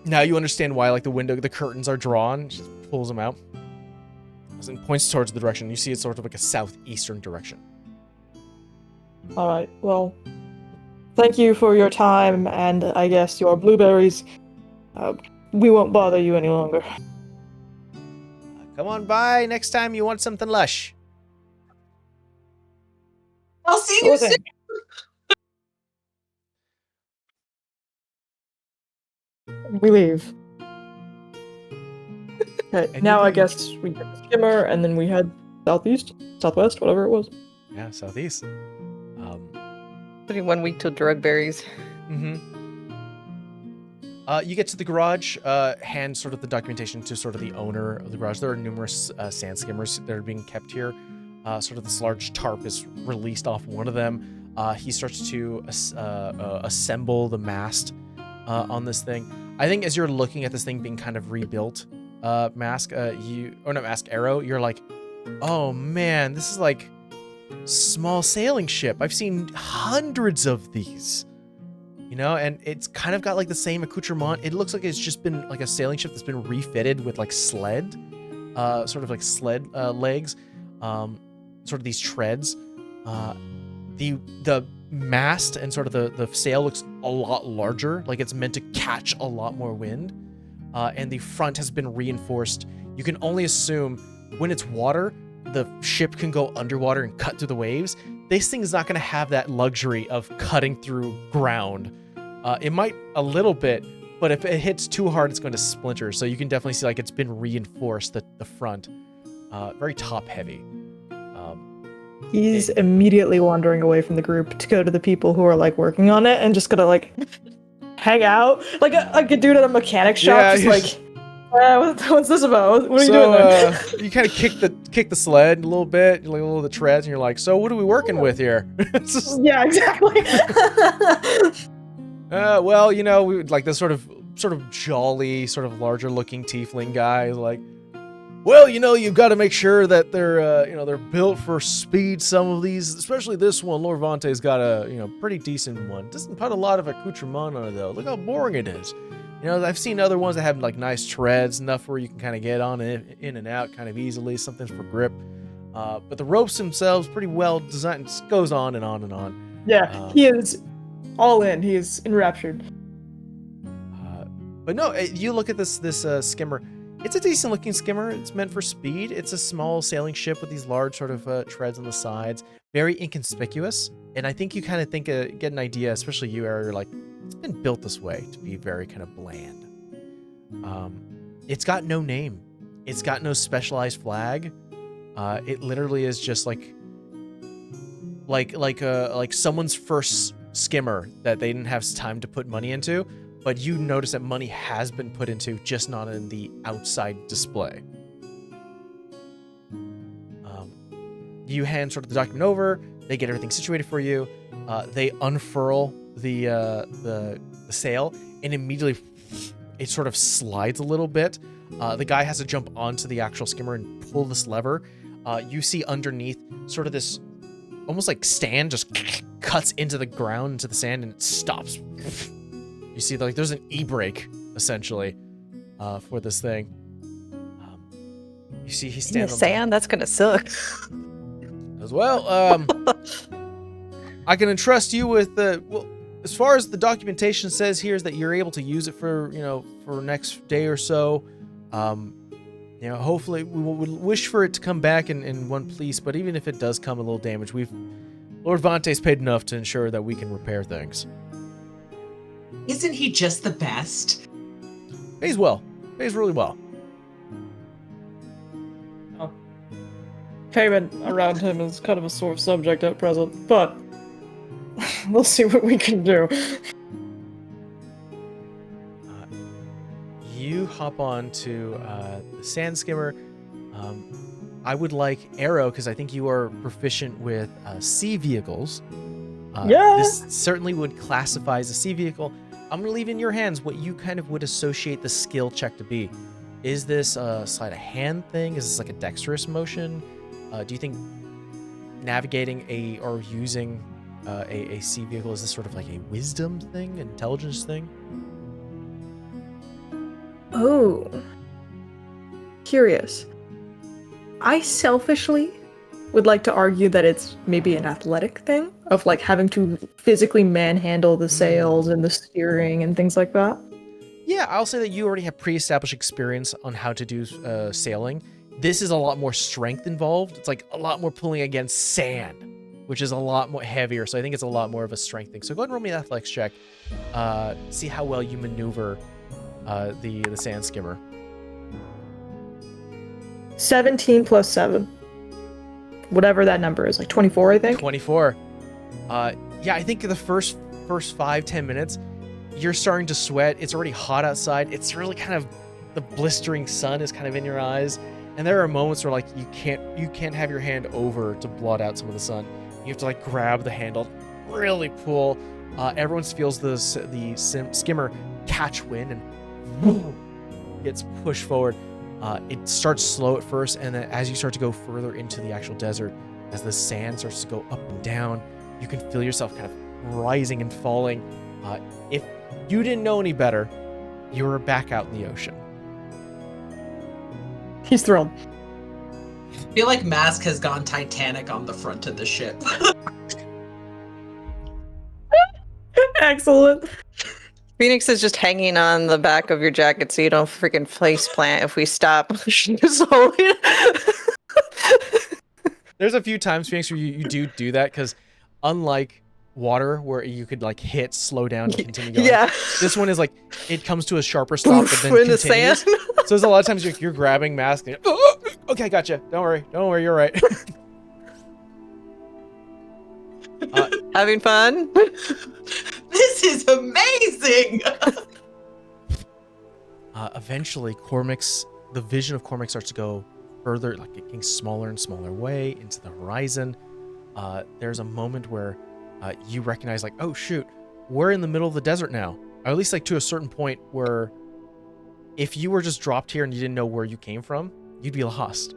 Now you understand why, like, the curtains are drawn. Just pulls them out. And points towards the direction. You see it's sort of like a southeastern direction. Alright, well, thank you for your time, and I guess your blueberries. We won't bother you any longer. Come on by next time you want something lush. I'll see you soon. We leave. Okay, And now you I leave. guess we get the skimmer, and then we head southwest, whatever it was. Yeah, southeast. Putting 1 week till drug berries. You get to the garage, hand sort of the documentation to sort of the owner of the garage. There are numerous sand skimmers that are being kept here. Sort of this large tarp is released off one of them. He starts to assemble the mast on this thing. I think as you're looking at this thing being kind of rebuilt, Arrow, you're like, oh man, this is like small sailing ship. I've seen hundreds of these. You know, and it's kind of got like the same accoutrement. It looks like it's just been like a sailing ship that's been refitted with like sled legs, sort of these treads. The mast and sort of the sail looks a lot larger, like it's meant to catch a lot more wind. And the front has been reinforced. You can only assume when it's water, the ship can go underwater and cut through the waves. This thing is not going to have that luxury of cutting through ground. It might a little bit, but if it hits too hard, it's going to splinter. So you can definitely see like it's been reinforced, the front. Very top heavy. He's immediately wandering away from the group to go to the people who are like working on it and just gonna like hang out like a dude at a mechanic shop, Yeah, just like, what's this about? What are you doing there? You kind of kick the sled a little bit, like a little of the treads, and you're like, so what are we working with here? It's just, Yeah, exactly. well, you know, we like this sort of jolly, sort of larger looking tiefling guy is like, well, you know, you've got to make sure that they're built for speed. Some of these, especially this one, Lord Vante's got a, pretty decent one. Doesn't put a lot of accoutrement on it though. Look how boring it is. You know, I've seen other ones that have like nice treads, enough where you can kind of get on and in and out kind of easily. Something's for grip. But the ropes themselves pretty well designed. It goes on and on and on. Yeah, he is all in. He is enraptured. But no, you look at this skimmer. It's a decent looking skimmer. It's meant for speed. It's a small sailing ship with these large sort of treads on the sides. Very inconspicuous. And I think you kind of get an idea, especially you, Ari, you're like, it's been built this way to be very kind of bland. It's got no name. It's got no specialized flag. It literally is just like someone's first skimmer that they didn't have time to put money into. But you notice that money has been put into, just not in the outside display. You hand sort of the document over. They get everything situated for you. They unfurl the sail, and immediately it sort of slides a little bit. The guy has to jump onto the actual skimmer and pull this lever. You see underneath sort of this almost like stand just cuts into the ground, into the sand, and it stops. You see, like, there's an e-brake, essentially, for this thing. You see, he stands on Sand? That's gonna suck. as well. I can entrust you with well, as far as the documentation says here is that you're able to use it for, for next day or so. Hopefully we would wish for it to come back in one piece, but even if it does come a little damaged, Lord Vante's paid enough to ensure that we can repair things. Isn't he just the best? Pays well. Pays really well. Payment around him is kind of a sore subject at present, but we'll see what we can do. You hop on to the sand skimmer. I would like Arrow, because I think you are proficient with sea vehicles. Yeah. This certainly would classify as a sea vehicle. I'm going to leave in your hands what you kind of would associate the skill check to be. Is this a sleight of hand thing? Is this like a dexterous motion? Do you think navigating or using a sea vehicle, is this sort of like a wisdom thing, intelligence thing? Oh. Curious. I selfishly would like to argue that it's maybe an athletic thing of like having to physically manhandle the sails and the steering and things like that. Yeah, I'll say that you already have pre-established experience on how to do sailing. This is a lot more strength involved. It's like a lot more pulling against sand, which is a lot more heavier. So I think it's a lot more of a strength thing. So go ahead and roll me an athletics check. See how well you maneuver the sand skimmer. 17 plus 7. Whatever that number is, like 24, I think. 24. Yeah, I think the first 5-10 minutes, you're starting to sweat. It's already hot outside. It's really kind of, the blistering sun is kind of in your eyes. And there are moments where like you can't have your hand over to blot out some of the sun. You have to like grab the handle, really pull. Everyone feels the skimmer catch wind and gets pushed forward. It starts slow at first, and then as you start to go further into the actual desert, as the sand starts to go up and down, you can feel yourself kind of rising and falling. If you didn't know any better, you were back out in the ocean. He's thrilled. I feel like Mask has gone Titanic on the front of the ship. Excellent. Phoenix is just hanging on the back of your jacket so you don't freaking face plant if we stop. Slowly. There's a few times, Phoenix, where you do that, because unlike water, where you could like hit, slow down, and continue going. Yeah. This one is like, it comes to a sharper stop, but then in the continues. sand. So there's a lot of times you're grabbing Mask, and oh, okay, gotcha. Don't worry, you're right. Having fun? This is amazing! Eventually, the vision of Cormac starts to go further, like getting smaller and smaller way into the horizon. There's a moment where you recognize, like, oh shoot, we're in the middle of the desert now. Or at least like to a certain point where if you were just dropped here and you didn't know where you came from, you'd be lost.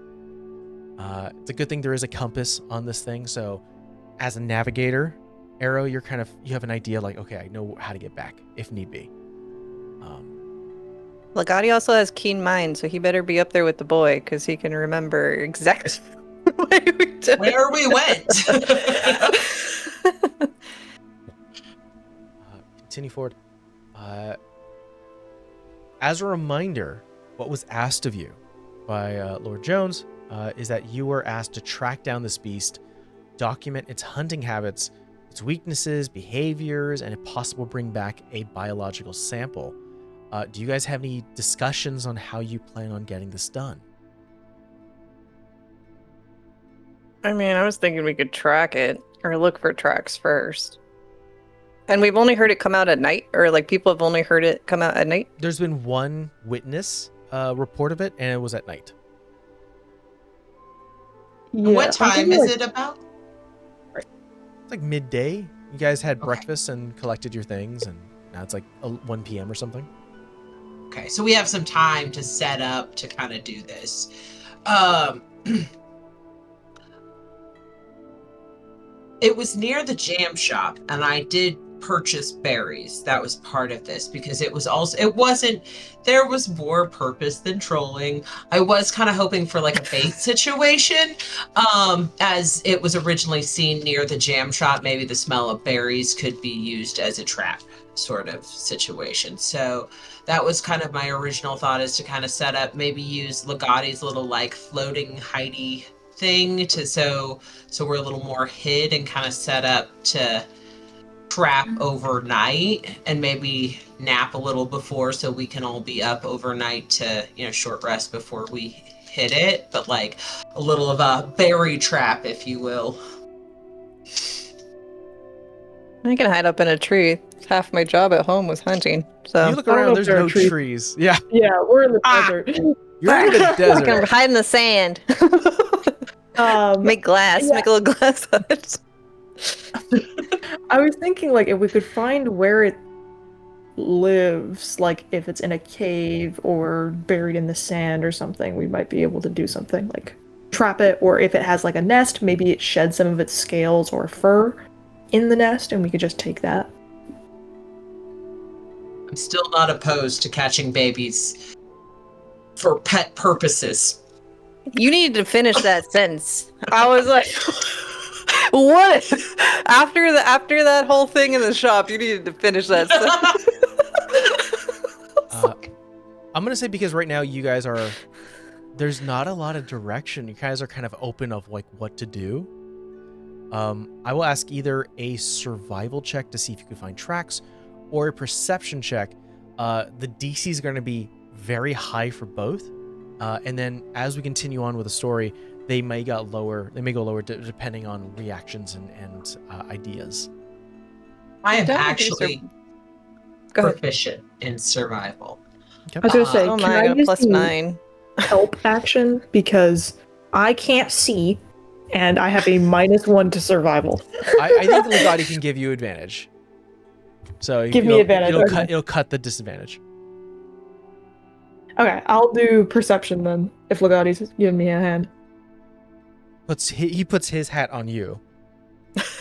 It's a good thing there is a compass on this thing, so as a navigator, Arrow, you have an idea, like, okay, I know how to get back if need be. Legati also has keen mind, so he better be up there with the boy, because he can remember exactly Where we went. Continue forward. As a reminder, what was asked of you by Lord Jones is that you were asked to track down this beast, document its hunting habits, its weaknesses, behaviors, and if possible, bring back a biological sample. Do you guys have any discussions on how you plan on getting this done? I mean, I was thinking we could track it, or look for tracks first. And we've only heard it come out at night, or like people have only heard it come out at night? There's been one witness report of it, and it was at night. Yeah, What time is it about? It's like midday. You guys had breakfast and collected your things, and now it's like 1 p.m. or something. Okay, so we have some time to set up to kind of do this. It was near the jam shop, and I did purchase berries. That was part of this, because there was more purpose than trolling. I was kind of hoping for like a bait situation, as it was originally seen near the jam shop. Maybe the smell of berries could be used as a trap sort of situation. So that was kind of my original thought, is to kind of set up, maybe use Legati's little like floating hidey thing so we're a little more hid, and kind of set up to trap overnight, and maybe nap a little before so we can all be up overnight to, short rest before we hit it, but like a little of a berry trap, if you will. I can hide up in a tree. Half my job at home was hunting. So You look I don't know around, if there's there are no trees. trees. Yeah, Yeah, we're in the desert. you're in the I can desert. hide in the sand. Make glass. yeah. Make a little glass hut. I was thinking, like, if we could find where it lives, like if it's in a cave or buried in the sand or something, we might be able to do something like trap it, or if it has like a nest, maybe it sheds some of its scales or fur in the nest and we could just take that. I'm still not opposed to catching babies for pet purposes. You needed to finish that sentence. I was like, what? After that whole thing in the shop, you needed to finish that sentence. I'm gonna say because right now you guys are, there's not a lot of direction. You guys are kind of open of like what to do. I will ask either a survival check to see if you can find tracks, or a perception check. The DC is going to be very high for both, and then as we continue on with the story, they may go lower. They may go lower depending on reactions and ideas. I am Definitely actually Go ahead. proficient in survival. I was gonna say, Oh can my, I I got use plus the 9. help action because I can't see and I have a -1 to survival. I think Legati can give you advantage. So Give me advantage, It'll cut the disadvantage. Okay, I'll do perception then if Legati's giving me a hand. He puts his hat on you.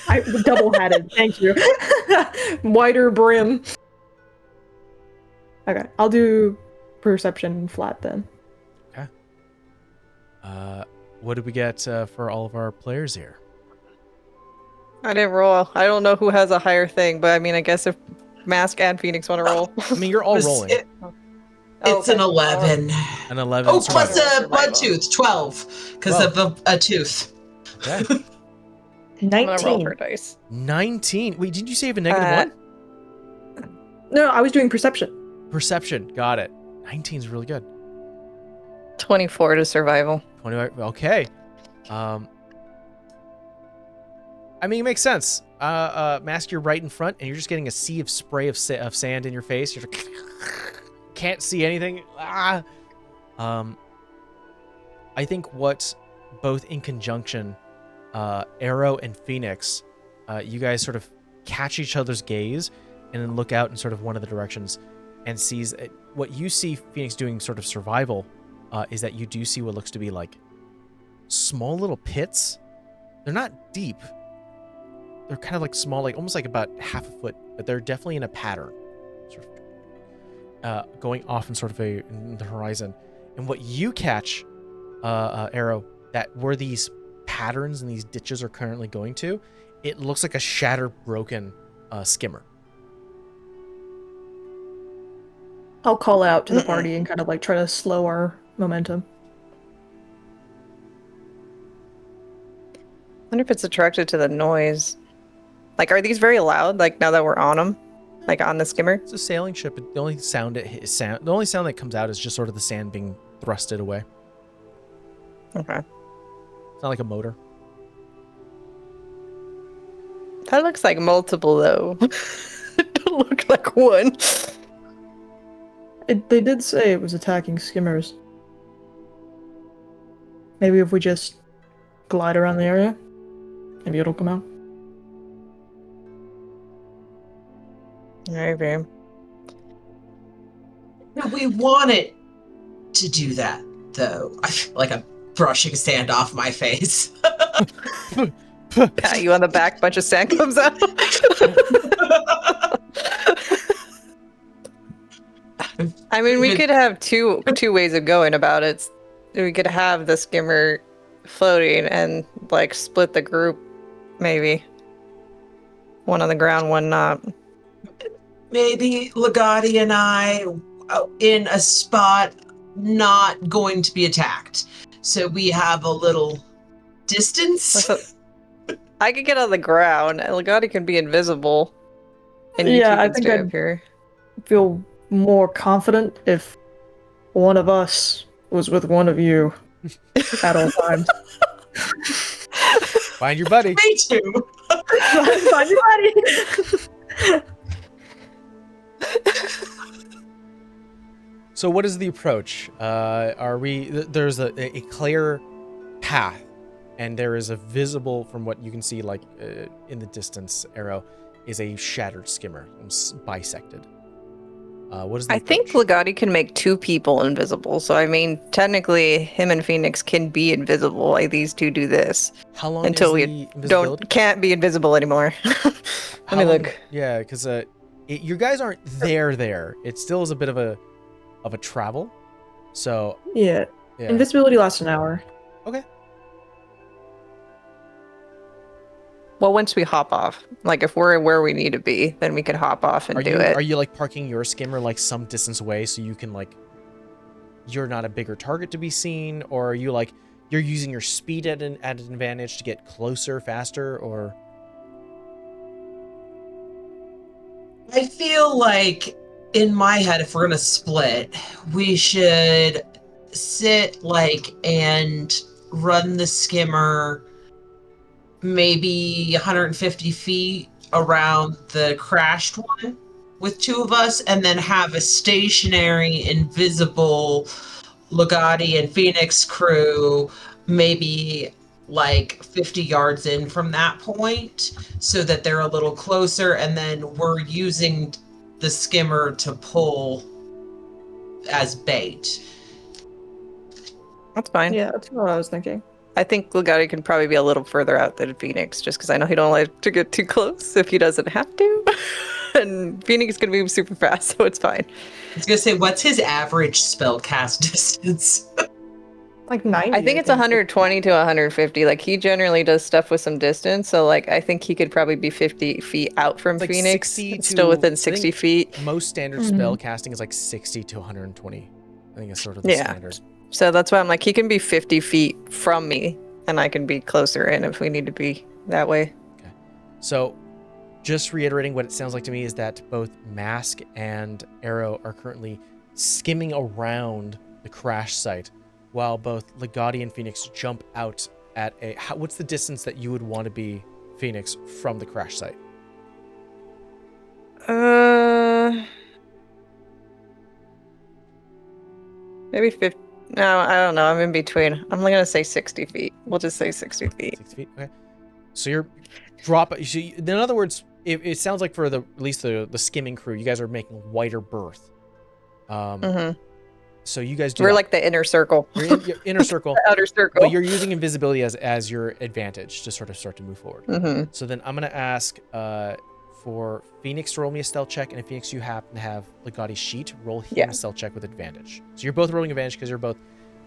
I double-hatted. Thank you. Wider brim. Okay, I'll do perception flat then. Okay. What did we get for all of our players here? I didn't roll. I don't know who has a higher thing, but I mean, I guess if Mask and Phoenix want to roll. I mean, you're all rolling. It's an 11. An 11. Oh, survival. plus a Survival. blood tooth, 12, because of a tooth. Okay. I'm gonna roll 19. her dice. 19. Wait, didn't you say you have a negative one? No, I was doing perception. Perception. Got it. 19 is really good. 24 to survival. 20. Okay. I mean, it makes sense. Mask, you're right in front, and you're just getting a sea of spray of sand in your face. You're like, can't see anything. I think what both in conjunction, Arrow and Phoenix, you guys sort of catch each other's gaze and then look out in sort of one of the directions and sees what you see Phoenix doing sort of survival is that you do see what looks to be like small little pits. They're not deep. They're kind of like small, like almost like about half a foot, but they're definitely in a pattern, sort of going off in sort of in the horizon. And what you catch, Arrow, that where these patterns and these ditches are currently going to, it looks like a shattered, broken skimmer. I'll call out to the party and kind of like try to slow our momentum. I wonder if it's attracted to the noise. Like, are these very loud? Like now that we're on them, like on the skimmer. It's a sailing ship. The only sound the only sound that comes out is just sort of the sand being thrusted away. Okay. It's not like a motor. That looks like multiple though. It don't look like one. They did say it was attacking skimmers. Maybe if we just glide around the area, maybe it'll come out. Maybe. We want it to do that, though. I feel like I'm brushing sand off my face. Pat you on the back, bunch of sand comes out. I mean, we could have two ways of going about it. We could have the skimmer floating and like split the group, maybe. One on the ground, one not. Maybe Legati and I in a spot not going to be attacked. So we have a little distance. I could get on the ground, and Legati can be invisible. And you two Yeah, I can think stay I'd up here. feel more confident if one of us was with one of you at all times. Find your buddy. Me too. Find your buddy. So what is the approach? Are we? There's a clear path and there is a visible, from what you can see, like in the distance, Arrow, is a shattered skimmer, bisected. What is the I think approach? Legati can make 2 people invisible. So I mean, technically, him and Phoenix can be invisible. Like these two do this How long until is we the invisibility? can't be invisible anymore. Let How me long- look. Yeah, because you guys aren't there. It still is a bit of a travel. So Yeah. yeah. Invisibility lasts an hour. Okay. Well, once we hop off, like if we're where we need to be, then we can hop off and do it. Are you like parking your skimmer like some distance away so you can like you're not a bigger target to be seen, or are you like you're using your speed at an advantage to get closer faster, or I feel like in my head, if we're gonna split, we should sit like and run the skimmer maybe 150 feet around the crashed one with 2 of us, and then have a stationary, invisible Legati and Phoenix crew maybe like 50 yards in from that point, so that they're a little closer, and then we're using the skimmer to pull as bait. That's fine. Yeah, that's what I was thinking. I think Legati can probably be a little further out than Phoenix, just because I know he don't like to get too close if he doesn't have to. And Phoenix can move super fast, so it's fine. I was gonna say, what's his average spell cast distance? Like 90. I think it's 120 to 150. Like he generally does stuff with some distance, so like I think he could probably be 50 feet out from It's like Phoenix, 60 still to- within I 60 think- feet. most standard Mhm. spell casting is like 60 to 120. I think it's sort of the Yeah. standard. So that's why I'm like, he can be 50 feet from me, and I can be closer in if we need to be that way. So, just reiterating what it sounds like to me is that both Mask and Arrow are currently skimming around the crash site, while both Legati and Phoenix jump out at a. What's the distance that you would want to be, Phoenix, from the crash site? Maybe 50. No, I don't know. I'm in between. I'm only gonna say 60 feet. We'll just say 60 feet. 60 feet. Okay. So you're in other words, it sounds like for at least the skimming crew, you guys are making wider berth. Mm-hmm. So you guys do. We're that. like the inner circle, You're in your inner circle. the outer circle. But you're using invisibility as your advantage to sort of start to move forward. Mm-hmm. So then I'm gonna ask for Phoenix to roll me a stealth check, and if Phoenix you happen to have Legati's sheet, roll him Yeah. a stealth check with advantage. So you're both rolling advantage because you're both.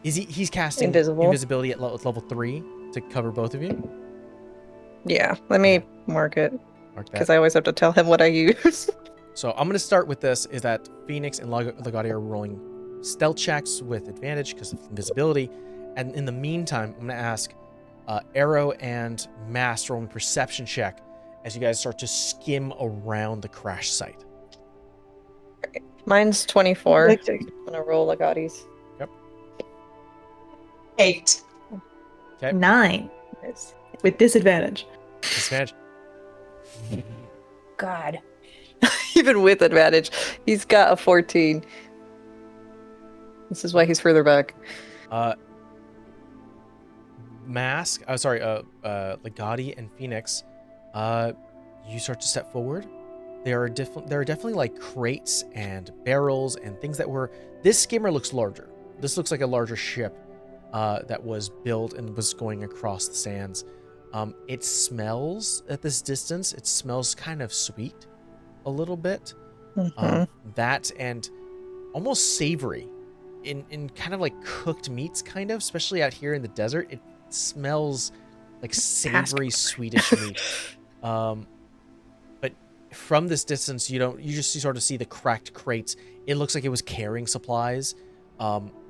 He's casting Invisible. invisibility at level 3 to cover both of you. Yeah, let me mark it Mark that. because I always have to tell him what I use. So I'm gonna start with this: is that Phoenix and Legati are rolling stealth checks with advantage because of invisibility, and in the meantime, I'm gonna ask Arrow and Mass to roll a perception check as you guys start to skim around the crash site. Mine's 24. Like, I'm gonna roll Legati's. 8. 9 with disadvantage. Disadvantage. God. Even with advantage, he's got a 14. This is why he's further back. Mask. Legati and Phoenix. You start to step forward. There are definitely like crates and barrels and things that were. This skimmer looks larger. This looks like a larger ship that was built and was going across the sands. It smells at this distance. It smells kind of sweet, a little bit. That and almost savory, in kind of like cooked meats, kind of, especially out here in the desert. It smells like savory Swedish meat. But from this distance, you just sort of see the cracked crates. It looks like it was carrying supplies.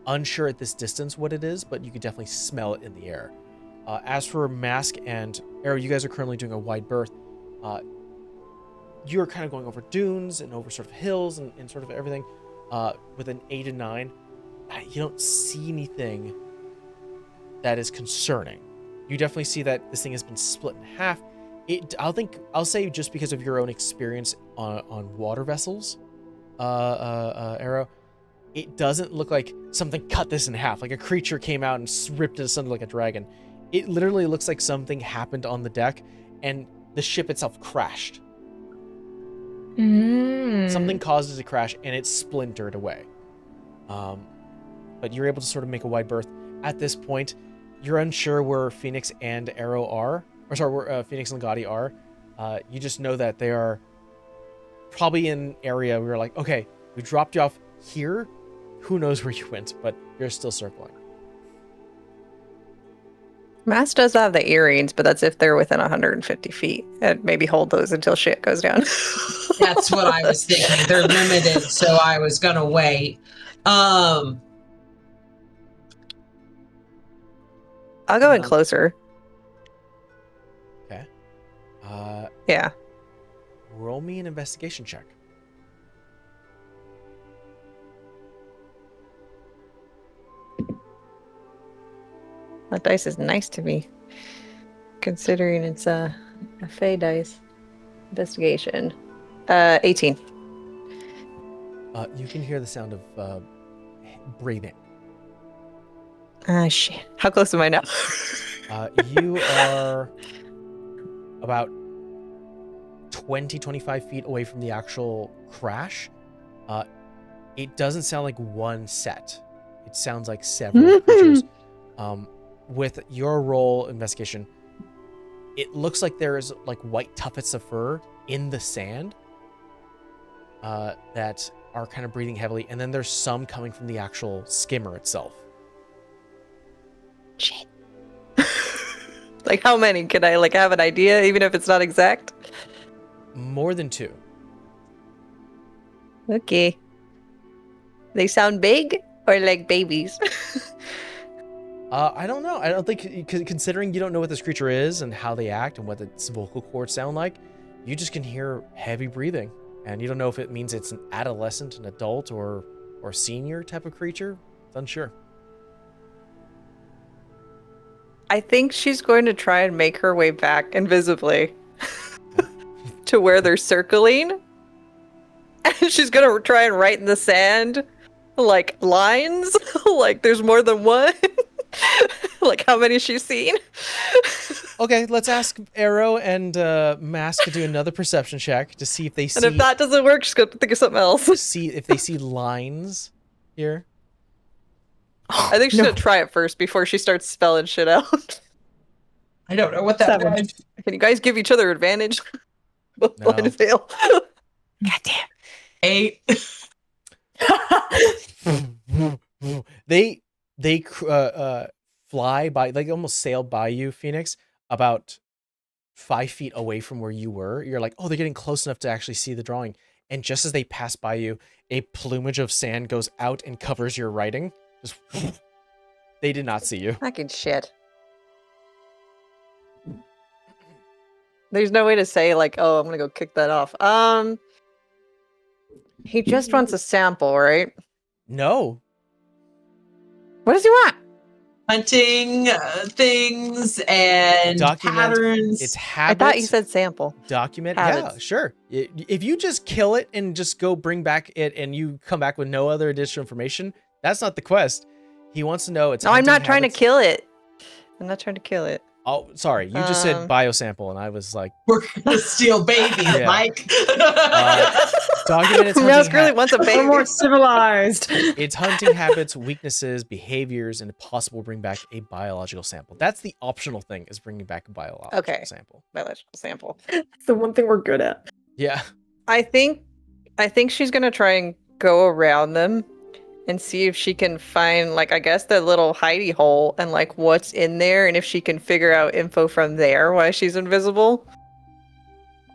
Unsure at this distance what it is, but you could definitely smell it in the air. As for Mask and Arrow, you guys are currently doing a wide berth. You're kind of going over dunes and over sort of hills and sort of everything. With an 8 and 9, you don't see anything that is concerning. You definitely see that this thing has been split in half. I'll say just because of your own experience on water vessels, Arrow, it doesn't look like something cut this in half, like a creature came out and ripped it asunder like a dragon. it literally looks like something happened on the deck and the ship itself crashed. Something caused it to crash and it splintered away. But you're able to sort of make a wide berth. At this point, you're unsure where Phoenix and Arrow are, or sorry, where Phoenix and Gotti are. You just know that they are probably in an area where you're like, okay, we dropped you off here. Who knows where you went, but you're still circling. Mass does have the earrings, but that's if they're within 150 feet. And maybe hold those until shit goes down. That's what I was thinking. They're limited, so I was gonna wait. I'll go in closer. Okay. Yeah. Roll me an investigation check. That dice is nice to me, considering it's a Fey dice. Investigation. 18. You can hear the sound of breathing. Ah, shit. How close am I now? You are about 20, 25 feet away from the actual crash. It doesn't sound like one set. It sounds like several creatures. With your roll investigation, it looks like there's like white tuffets of fur in the sand that are kind of breathing heavily, and then there's some coming from the actual skimmer itself. Shit. Like, how many? Can I like have an idea, even if it's not exact? More than 2. Okay. They sound big or like babies? I don't know. I don't think, considering you don't know what this creature is and how they act and what its vocal cords sound like, you just can hear heavy breathing, and you don't know if it means it's an adolescent, an adult, or senior type of creature. It's unsure. I think she's going to try and make her way back invisibly to where they're circling. And she's going to try and write in the sand, like, lines. Like, there's more than one. Like, how many she's seen. Okay, let's ask Arrow and Mask to do another perception check to see if they see. And if that doesn't work, she's going to think of something else. See if they see lines here. I think she's going to try it first before she starts spelling shit out. I don't know what that 7. meant. Can you guys give each other advantage? Both No. blind fail. Goddamn. 8. They fly by, like almost sail by you, Phoenix, about 5 feet away from where you were. You're like, oh, they're getting close enough to actually see the drawing. And just as they pass by you, a plumage of sand goes out and covers your writing. Just they did not see you. Fucking shit. There's no way to say, like, oh, I'm gonna go kick that off. He just wants a sample, right? No. What does he want? Hunting things and Document patterns. It's I habits. thought you said sample. Document. Habits. Yeah, sure. If you just kill it and just go bring back it and you come back with no other additional information, that's not the quest. He wants to know it's No, I'm hunting not trying to habits. kill it. I'm not trying to kill it. Oh, sorry. You just said biosample, and I was like, We're gonna steal babies, Yeah. Mike. document its Mouse hunting really wants a We're baby. more civilized. its hunting habits, weaknesses, behaviors, and if possible, bring back a biological sample. That's the optional thing, is bringing back a biological Okay. sample. Biological sample. It's the one thing we're good at. Yeah. I think she's gonna try and go around them and see if she can find, like, I guess the little hidey hole and like what's in there, and if she can figure out info from there why she's invisible.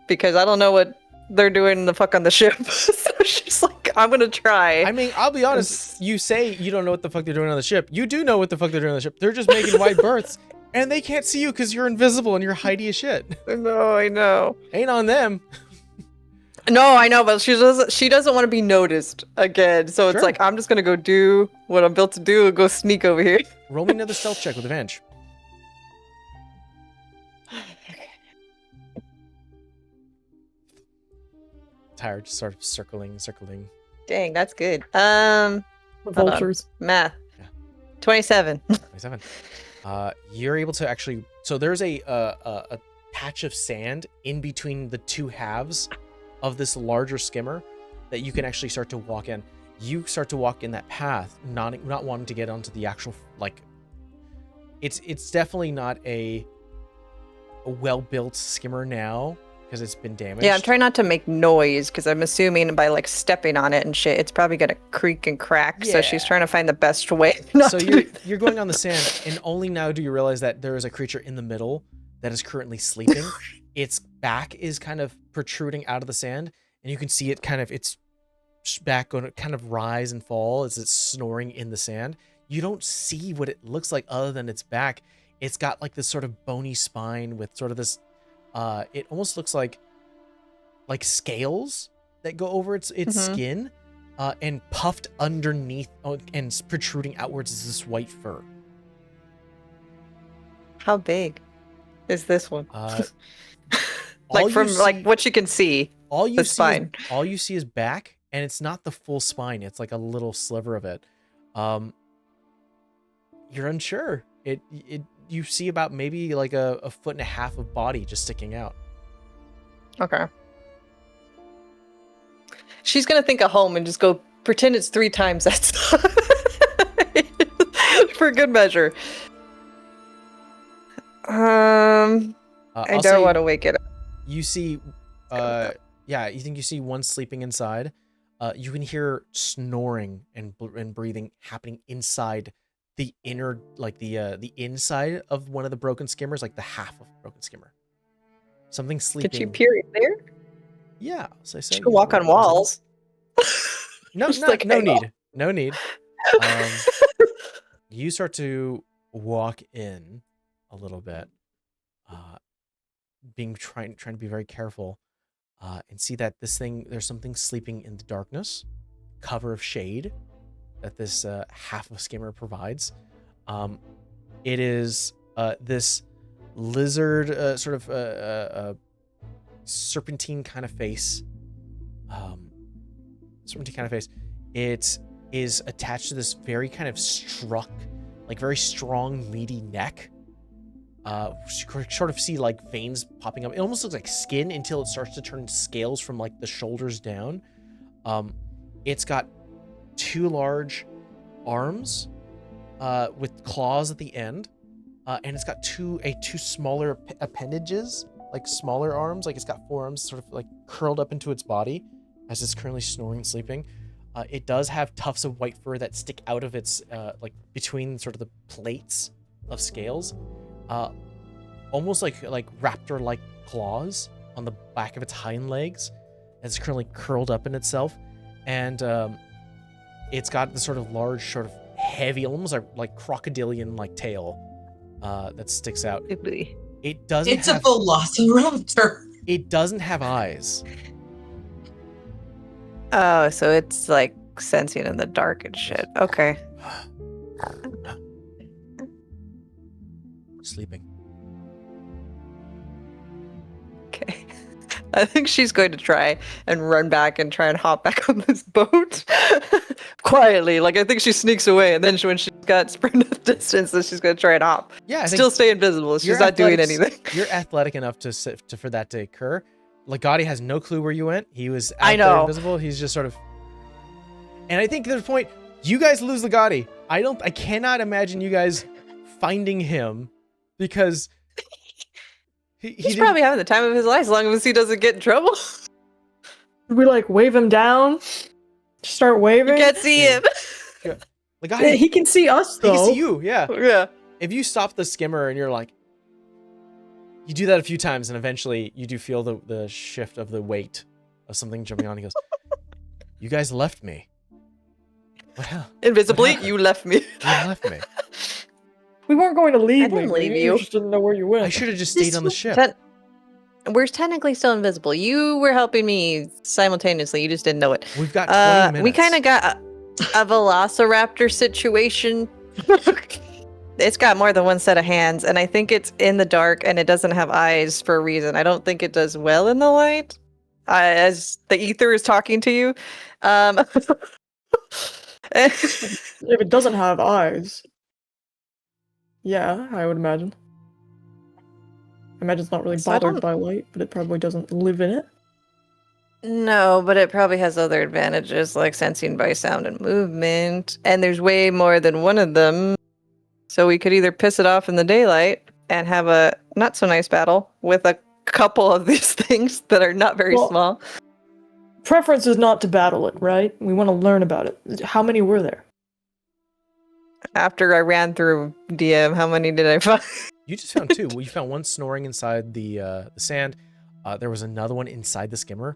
Because I don't know what they're doing the fuck on the ship. So she's like, I'm gonna try. I mean, I'll be honest. You say you don't know what the fuck they're doing on the ship. You do know what the fuck they're doing on the ship. They're just making wide berths, and they can't see you because you're invisible and you're hidey as shit. I know. Ain't on them. No, I know, but she doesn't want to be noticed again. So it's Sure. like, I'm just gonna go do what I'm built to do and go sneak over here. Roll me another stealth check with advantage. Tired, just sort of circling. Dang, that's good. Hold on. Vultures. Math. Yeah. 27. 27. You're able to actually. So there's a patch of sand in between the two halves of this larger skimmer that you can actually start to walk in. You start to walk in that path, not wanting to get onto the actual like. It's definitely not a well-built skimmer now because it's been damaged. Yeah, I'm trying not to make noise because I'm assuming by like stepping on it and shit, it's probably gonna creak and crack. So she's Yeah. trying to find the best way. Not So to you're going on the sand, and only now do you realize that there is a creature in the middle that is currently sleeping. Its back is kind of protruding out of the sand, and you can see it kind of its back going to kind of rise and fall as it's snoring in the sand. You don't see what it looks like other than its back. It's got like this sort of bony spine with sort of this it almost looks like scales that go over its skin, and puffed underneath and protruding outwards is this white fur. How big is this one? All Like you from see- like what you can see. all you the see spine. all you see is back, and it's not the full spine. It's like a little sliver of it. You're unsure. It you see about maybe like a foot and a half of body just sticking out. Okay. She's gonna think of home and just go pretend it's 3 times that size for good measure. I I'll don't say want to wake it up. You see, you think you see one sleeping inside. You can hear snoring and breathing happening inside the inner, like the inside of one of the broken skimmers, like the half of the broken skimmer. Something sleeping. Did you peer in there? Yeah, so I said. She could walk on walls. No, Just no, like, no hang on. need, no need. You start to walk in a little bit, trying to be very careful, and see that there's something sleeping in the darkness, cover of shade that this half of skimmer provides. It is this lizard, sort of serpentine kind of face. It is attached to this very kind of very strong, meaty neck. You sort of see like veins popping up. It almost looks like skin until it starts to turn scales from like the shoulders down. It's got 2 large arms with claws at the end, and it's got two smaller appendages, like smaller arms. Like it's got 4 arms sort of like curled up into its body as it's currently snoring and sleeping. It does have tufts of white fur that stick out of its like between sort of the plates of scales. Almost like raptor-like claws on the back of its hind legs. It's currently curled up in itself, and it's got this sort of large, sort of heavy, almost like crocodilian-like tail that sticks out. It doesn't. It's a velociraptor. It doesn't have eyes. Oh, so it's like sensing in the dark and shit. Okay. Sleeping. Okay. I think she's going to try and run back and try and hop back on this boat quietly. Like I think she sneaks away, and then when she's got sprint enough distance, then she's going to try and hop. Yeah, I think Still stay invisible. She's not doing anything. You're athletic enough for that to occur. Legati has no clue where you went. He was out I there know. invisible. He's just sort of. And I think there's a point. You guys lose Legati. I cannot imagine you guys finding him because He's probably having the time of his life as long as he doesn't get in trouble. We like wave him down. Just start waving. You can't see him. Legati, He can see us he though. can see you. Yeah. Yeah. If you stop the skimmer and you're like, you do that a few times, and eventually you do feel the shift of the weight of something jumping on. He goes, "You guys left me. What hell? Invisibly, What you left me. You left me. We weren't going to leave. I didn't Lee. leave We you. just didn't know where you went. I should have just stayed on the ship." We're technically still invisible. You were helping me simultaneously. You just didn't know it. We've got 20 minutes. We kind of got a velociraptor situation. It's got more than one set of hands, and I think it's in the dark, and it doesn't have eyes for a reason. I don't think it does well in the light, as the ether is talking to you. If it doesn't have eyes. Yeah, I would imagine. I imagine it's not really So I bothered don't- by light, but it probably doesn't live in it. No, but it probably has other advantages like sensing by sound and movement. And there's way more than one of them. So we could either piss it off in the daylight and have a not so nice battle with a couple of these things that are not very Well- small. Preference is not to battle it, right? We want to learn about it. How many were there? After I ran through DM, how many did I find? You just found 2. Well, you found one snoring inside the sand. There was another one inside the skimmer.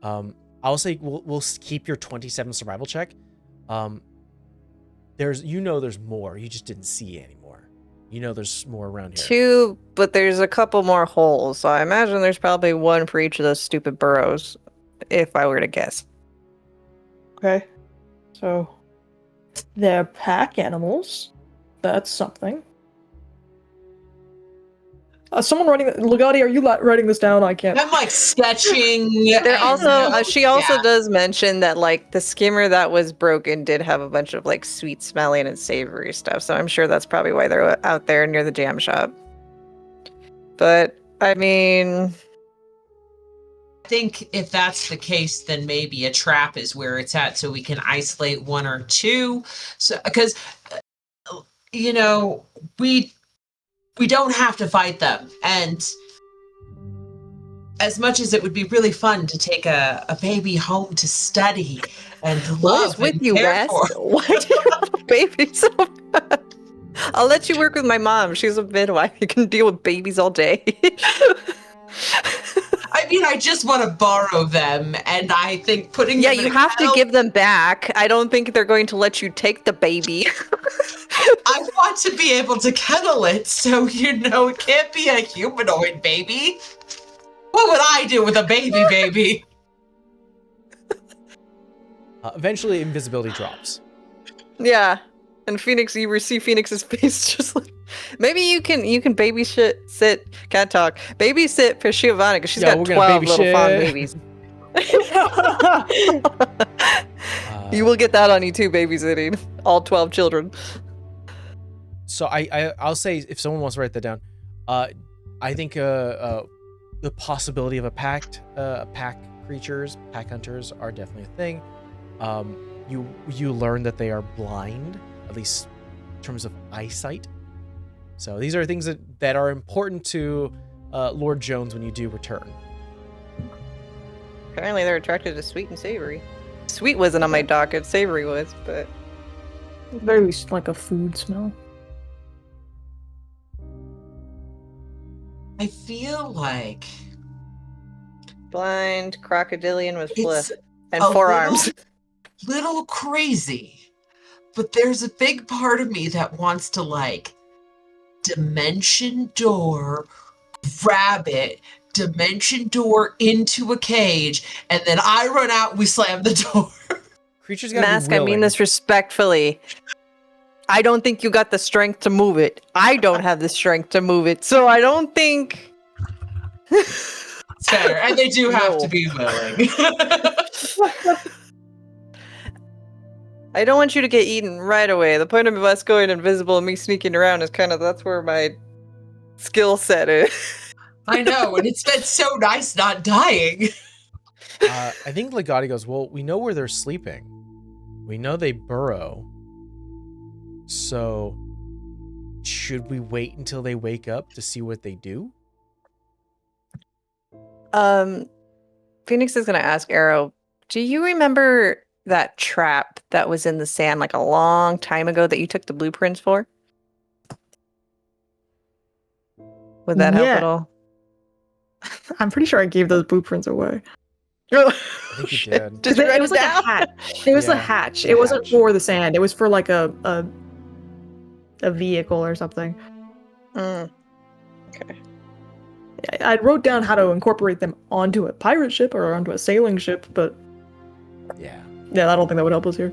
I'll say we'll keep your 27 survival check. There's more. You just didn't see any more. There's more around here. 2, but there's a couple more holes. So I imagine there's probably one for each of those stupid burrows, if I were to guess. Okay. So, they're pack animals. That's something. Someone writing... Legati, are you writing this down? I can't... I'm like sketching. There also, she also yeah. does mention that like the skimmer that was broken did have a bunch of like sweet smelling and savory stuff. So I'm sure that's probably why they're out there near the jam shop. But I mean, I think if that's the case, then maybe a trap is where it's at, so we can isolate 1 or 2. So, because we don't have to fight them, and as much as it would be really fun to take a baby home to study and what love is with and you, care Wes? for. Why do you love babies so bad? I'll let you work with my mom. She's a midwife. You can deal with babies all day. I mean, I just want to borrow them, and I think putting Yeah, them in you a have to kennel- give them back. I don't think they're going to let you take the baby. I want to be able to kennel it, so it can't be a humanoid baby. What would I do with a baby? Eventually, invisibility drops. Yeah. And Phoenix, you see Phoenix's face just like maybe you can babysit can't talk. Babysit for Giovanna because she's Yeah, got we're gonna 12 little fawn babysit. babies. You will get that on you too, babysitting all 12 children. So I'll say, if someone wants to write that down, I think the possibility of pack creatures, pack hunters are definitely a thing. You learn that they are blind, at least in terms of eyesight. So these are things that are important to Lord Jones when you do return. Apparently they're attracted to sweet and savory. Sweet wasn't on my docket, savory was, but At the very least, like a food smell. I feel like blind, crocodilian with it's flip, and a 4 arms. little crazy, but there's a big part of me that wants to dimension door, grab it, dimension door into a cage, and then I run out and we slam the door. Creatures gotta Mask, be I mean willing. this respectfully. I don't think you got the strength to move it. I don't have the strength to move it, so I don't think. It's fair, and they do have No. to be willing. I don't want you to get eaten right away. The point of us going invisible and me sneaking around is that's where my skill set is. I know, and it's been so nice not dying. I think Legati goes, well, we know where they're sleeping. We know they burrow. So should we wait until they wake up to see what they do? Phoenix is gonna ask Arrow, do you remember that trap that was in the sand like a long time ago that you took the blueprints for? Would that help Yeah. at all? I'm pretty sure I gave those blueprints away. I think you did. Did you it write was it like down? a hatch. It was a Yeah, hatch. the It wasn't hatch. for the sand. It was for like a vehicle or something. Mm. I wrote down how to incorporate them onto a pirate ship or onto a sailing ship, but Yeah. yeah, I don't think that would help us here.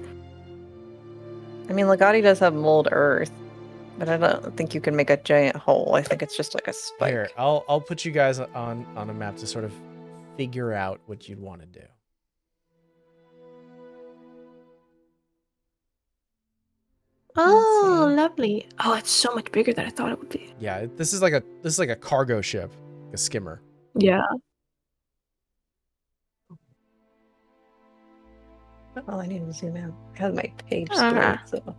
I mean, Legati does have mold earth, but I don't think you can make a giant hole. I think it's just like a spike. Here, I'll put you guys on a map to sort of figure out what you'd want to do. Oh, lovely. Oh, it's so much bigger than I thought it would be. Yeah, this is like a cargo ship, a skimmer. Yeah. Oh, I need to zoom out. I have my page Ah. straight, so.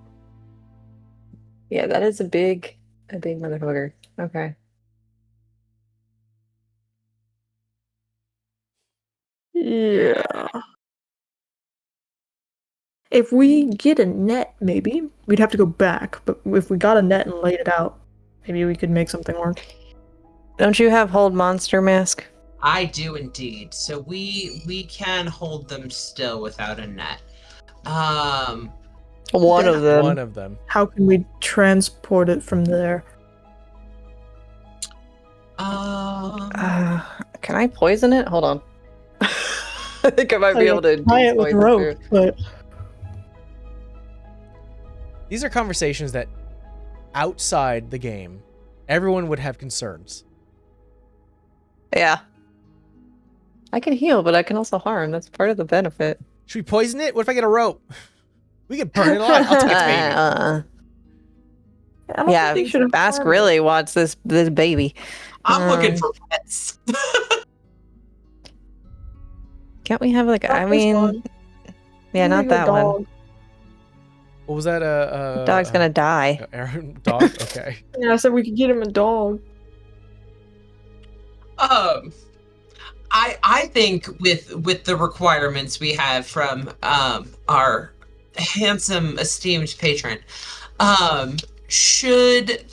Yeah, that is a big motherfucker. Okay. Yeah. If we get a net, maybe we'd have to go back. But if we got a net and laid it out, maybe we could make something work. Don't you have hold monster mask? I do indeed. So we can hold them still without a net. One of them. One of them. How can we transport it from there? Can I poison it? Hold on. I think I might be able to tie it with poison rope, through. but These are conversations that outside the game, everyone would have concerns. Yeah. I can heal, but I can also harm. That's part of the benefit. Should we poison it? What if I get a rope? We can burn it alive. I'll take its baby. I don't Yeah, think they should have Bask harmed really wants this baby. I'm looking for pets. Can't we have like? Not I this mean, one. yeah, not Maybe a that one. dog. What was that? The dog's gonna die. Aaron, dog? Okay. Yeah, I said we could get him a dog. I think with the requirements we have from our handsome esteemed patron, should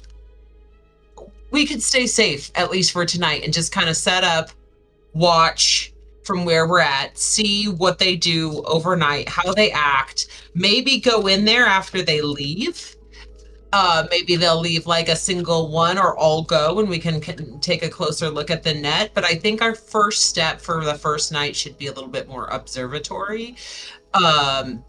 we could stay safe at least for tonight and just kind of set up, watch from where we're at, see what they do overnight, how they act, maybe go in there after they leave. Maybe they'll leave like a single one or all go and we can take a closer look at the net. But I think our first step for the first night should be a little bit more observatory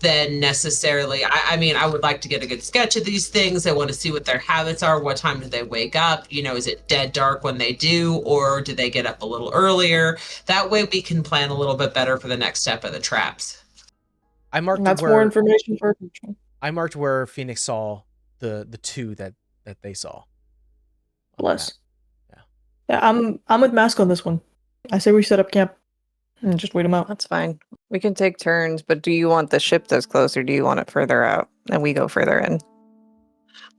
than necessarily. I mean, I would like to get a good sketch of these things. I want to see what their habits are. What time do they wake up? You know, is it dead dark when they do, or do they get up a little earlier? That way we can plan a little bit better for the next step of the traps. I marked And that's where more information for future. I marked where Phoenix saw the two that they saw. Bless. Yeah. Yeah, I'm with Mask on this one. I say we set up camp and just wait him out. That's fine. We can take turns, but do you want the ship that's close or do you want it further out and we go further in?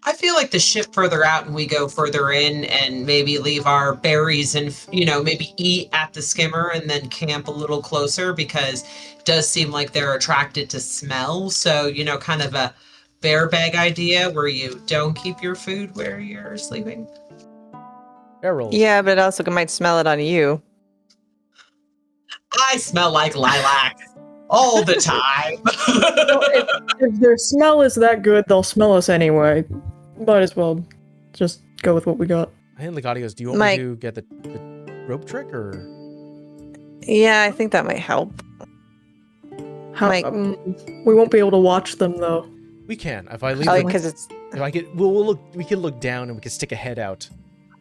I feel like the ship further out and we go further in and maybe leave our berries and, you know, maybe eat at the skimmer and then camp a little closer, because it does seem like they're attracted to smell. So, you know, kind of a bear bag idea where you don't keep your food where you're sleeping. Bear rolls. Yeah, but it also might smell it on you. I smell like lilac all the time. If their smell is that good, they'll smell us anyway. Might as well just go with what we got. I think Legati goes, do you want Mike. me to get the rope trick or? Yeah, I think that might help. How, Like- we won't be able to watch them though. We can. If I leave Oh, them, because it's if I get, we'll look. We can look down and we can stick a head out,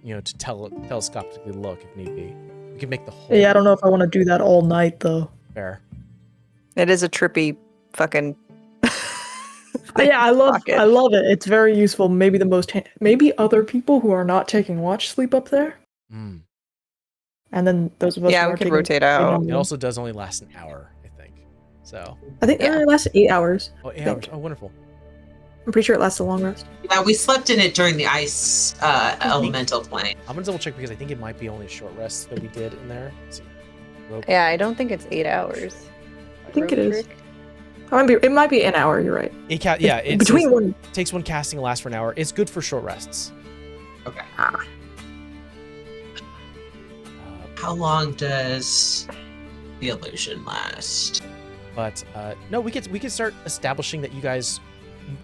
you know, to telescopically look if need be. We can make the whole. Yeah, I don't know if I want to do that all night though. Fair. it is a trippy fucking. Yeah, I love pocket. it. It's very useful. Maybe the most maybe other people who are not taking watch sleep up there, Mm. and then those of us. Yeah, who we are can taking- rotate out. It also does only last an hour, I think. So. I think Yeah. it lasts 8 hours. Oh, 8 think. hours. Oh, wonderful. I'm pretty sure it lasts a long rest. Yeah, we slept in it during the ice elemental plane. I'm gonna double check because I think it might be only a short rest that we did in there. Let's see. Rope. Yeah, I don't think it's 8 hours. I think it Rope is. trick? It might be an hour. You're right. It Between says- one. takes one casting and lasts for an hour. It's good for short rests. Okay. Uh, How long does the illusion last? But no, we could start establishing that you guys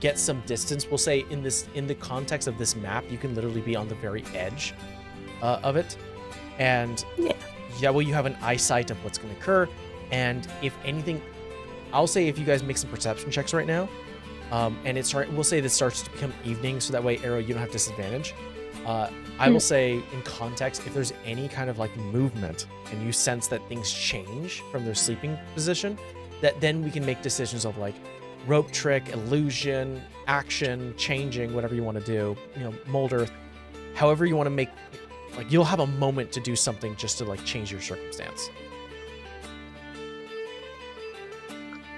get some distance. We'll say in the context of this map, you can literally be on the very edge of it, and Yeah. well, you have an eyesight of what's going to occur. And if anything, I'll say if you guys make some perception checks right now, and we'll say this starts to become evening, so that way, Arrow, you don't have disadvantage. I will say in context, if there's any kind of like movement and you sense that things change from their sleeping position, that then we can make decisions of like, rope trick, illusion, action, changing, whatever you want to do, mold earth, however you want to make, like, you'll have a moment to do something just to like change your circumstance.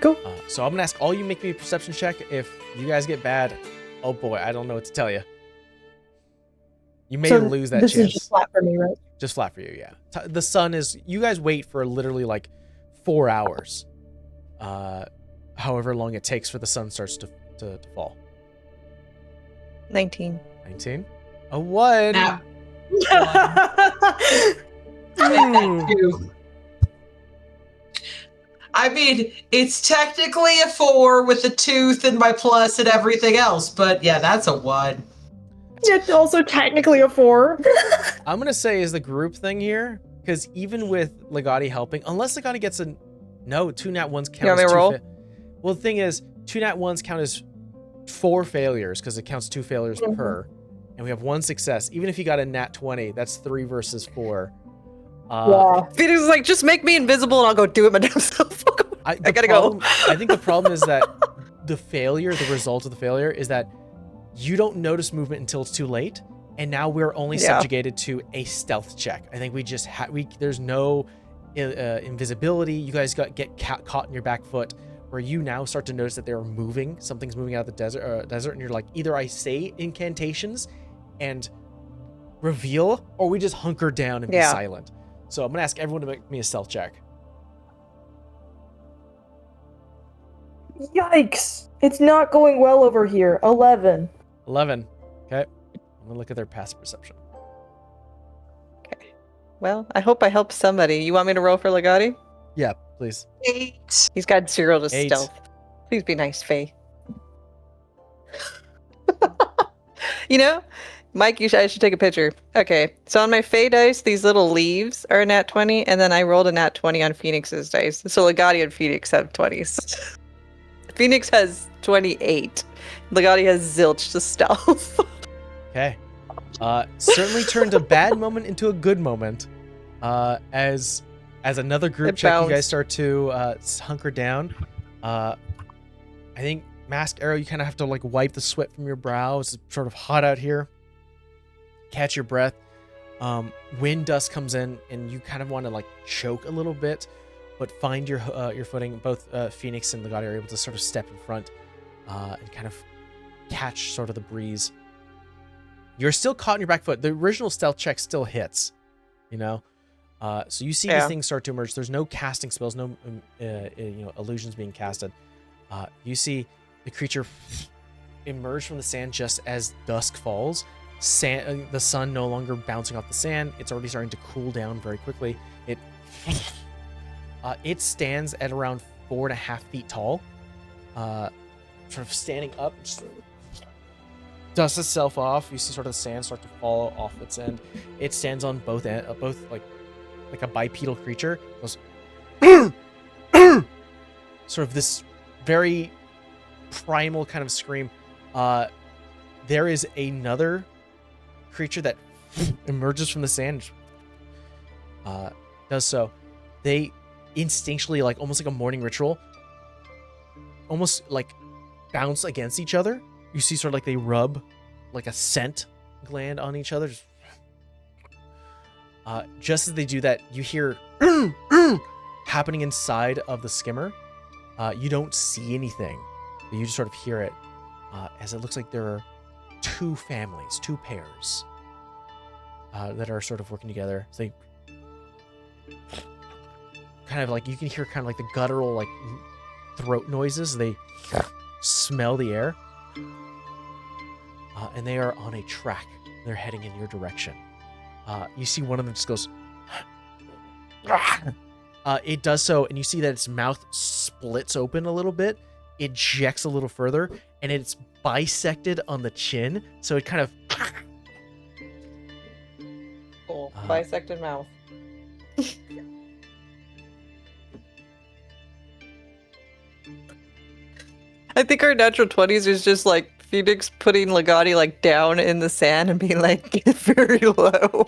Cool. So I'm gonna ask all you make me a perception check. If you guys get bad, oh boy, I don't know what to tell you. You may lose that this chance. Is just flat for me, right? Just flat for you, yeah. The sun is, you guys wait for literally like 4 hours. However long it takes for the sun starts to fall. 19. 19? A 1. Now, I mean, it's technically a 4 with the tooth and my plus and everything else, but yeah, that's a 1. It's also technically a 4. I'm gonna say is the group thing here, because even with Legati helping, unless Legati gets a no, 2 nat 1s count. You want me as to roll? Well, the thing is, 2 nat 1s count as 4 failures because it counts 2 failures per, and we have 1 success. Even if you got a nat 20, that's 3 versus 4. Yeah. Phoenix is like, just make me invisible and I'll go do it my damn self. I gotta go. go. I think the problem is that the result of the failure is that you don't notice movement until it's too late, and now we're only subjugated to a stealth check. I think we just there's no invisibility. You guys get caught in your back foot, where you now start to notice that they're moving. Something's moving out of the desert, and you're like, either I say incantations and reveal, or we just hunker down and be silent. So I'm gonna ask everyone to make me a stealth check. Yikes! It's not going well over here. 11. 11. Okay. I'm gonna look at their passive perception. Okay. Well, I hope I helped somebody. You want me to roll for Legati? Yeah, please. 8. He's got 0 to 8. stealth. Please be nice, Faye. Mike, I should take a picture. Okay, so on my Faye dice, these little leaves are a nat 20, and then I rolled a nat 20 on Phoenix's dice. So Legati and Phoenix have 20s. Phoenix has 28. Legati has zilch to stealth. Okay. Certainly turned a bad moment into a good moment. As another group check, you guys start to hunker down. I think Mask Arrow, you kind of have to like wipe the sweat from your brow. It's sort of hot out here. Catch your breath. Wind dust comes in, and you kind of want to like choke a little bit, but find your footing. Both Phoenix and Legati are able to sort of step in front and kind of catch sort of the breeze. You're still caught in your back foot. The original stealth check still hits, so you see these things start to emerge. There's no casting spells, no illusions being casted. You see the creature emerge from the sand just as dusk falls. The sun no longer bouncing off the sand. It's already starting to cool down very quickly. It stands at around 4.5 feet tall, sort of standing up, just dusts itself off. You see sort of the sand start to fall off its end. It stands on both like a bipedal creature. It goes sort of this very primal kind of scream. There is another creature that emerges from the sand. Does so. They instinctually, like almost like a morning ritual, almost like bounce against each other. You see sort of like they rub like a scent gland on each other. Just as they do that, you hear happening inside of the skimmer. You don't see anything, but you just sort of hear it as it looks like there are 2 families, 2 pairs that are sort of working together. So they kind of like, you can hear kind of like the guttural like throat noises. They smell the air, and they are on a track. They're heading in your direction. You see one of them just goes. It does so, and you see that its mouth splits open a little bit. It ejects a little further, and it's bisected on the chin. So it kind of. Cool. Bisected mouth. I think our natural 20s is just like Phoenix putting Legati like down in the sand and being like, get very low.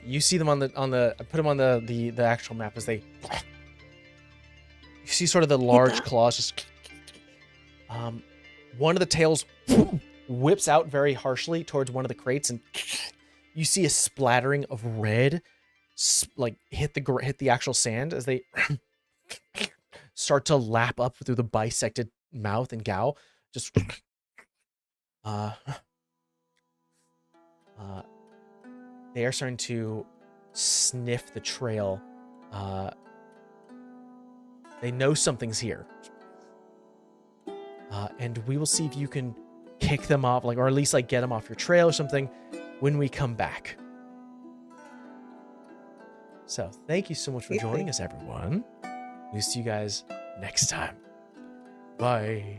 You see them on the I put them on the actual map as they. You see sort of the large claws just. One of the tails whips out very harshly towards one of the crates, and you see a splattering of red, like hit the actual sand as they start to lap up through the bisected mouth and gow. Just they are starting to sniff the trail. They know something's here. And we will see if you can kick them off, or at least get them off your trail or something when we come back. So thank you so much for joining us, everyone. We'll see you guys next time. Bye.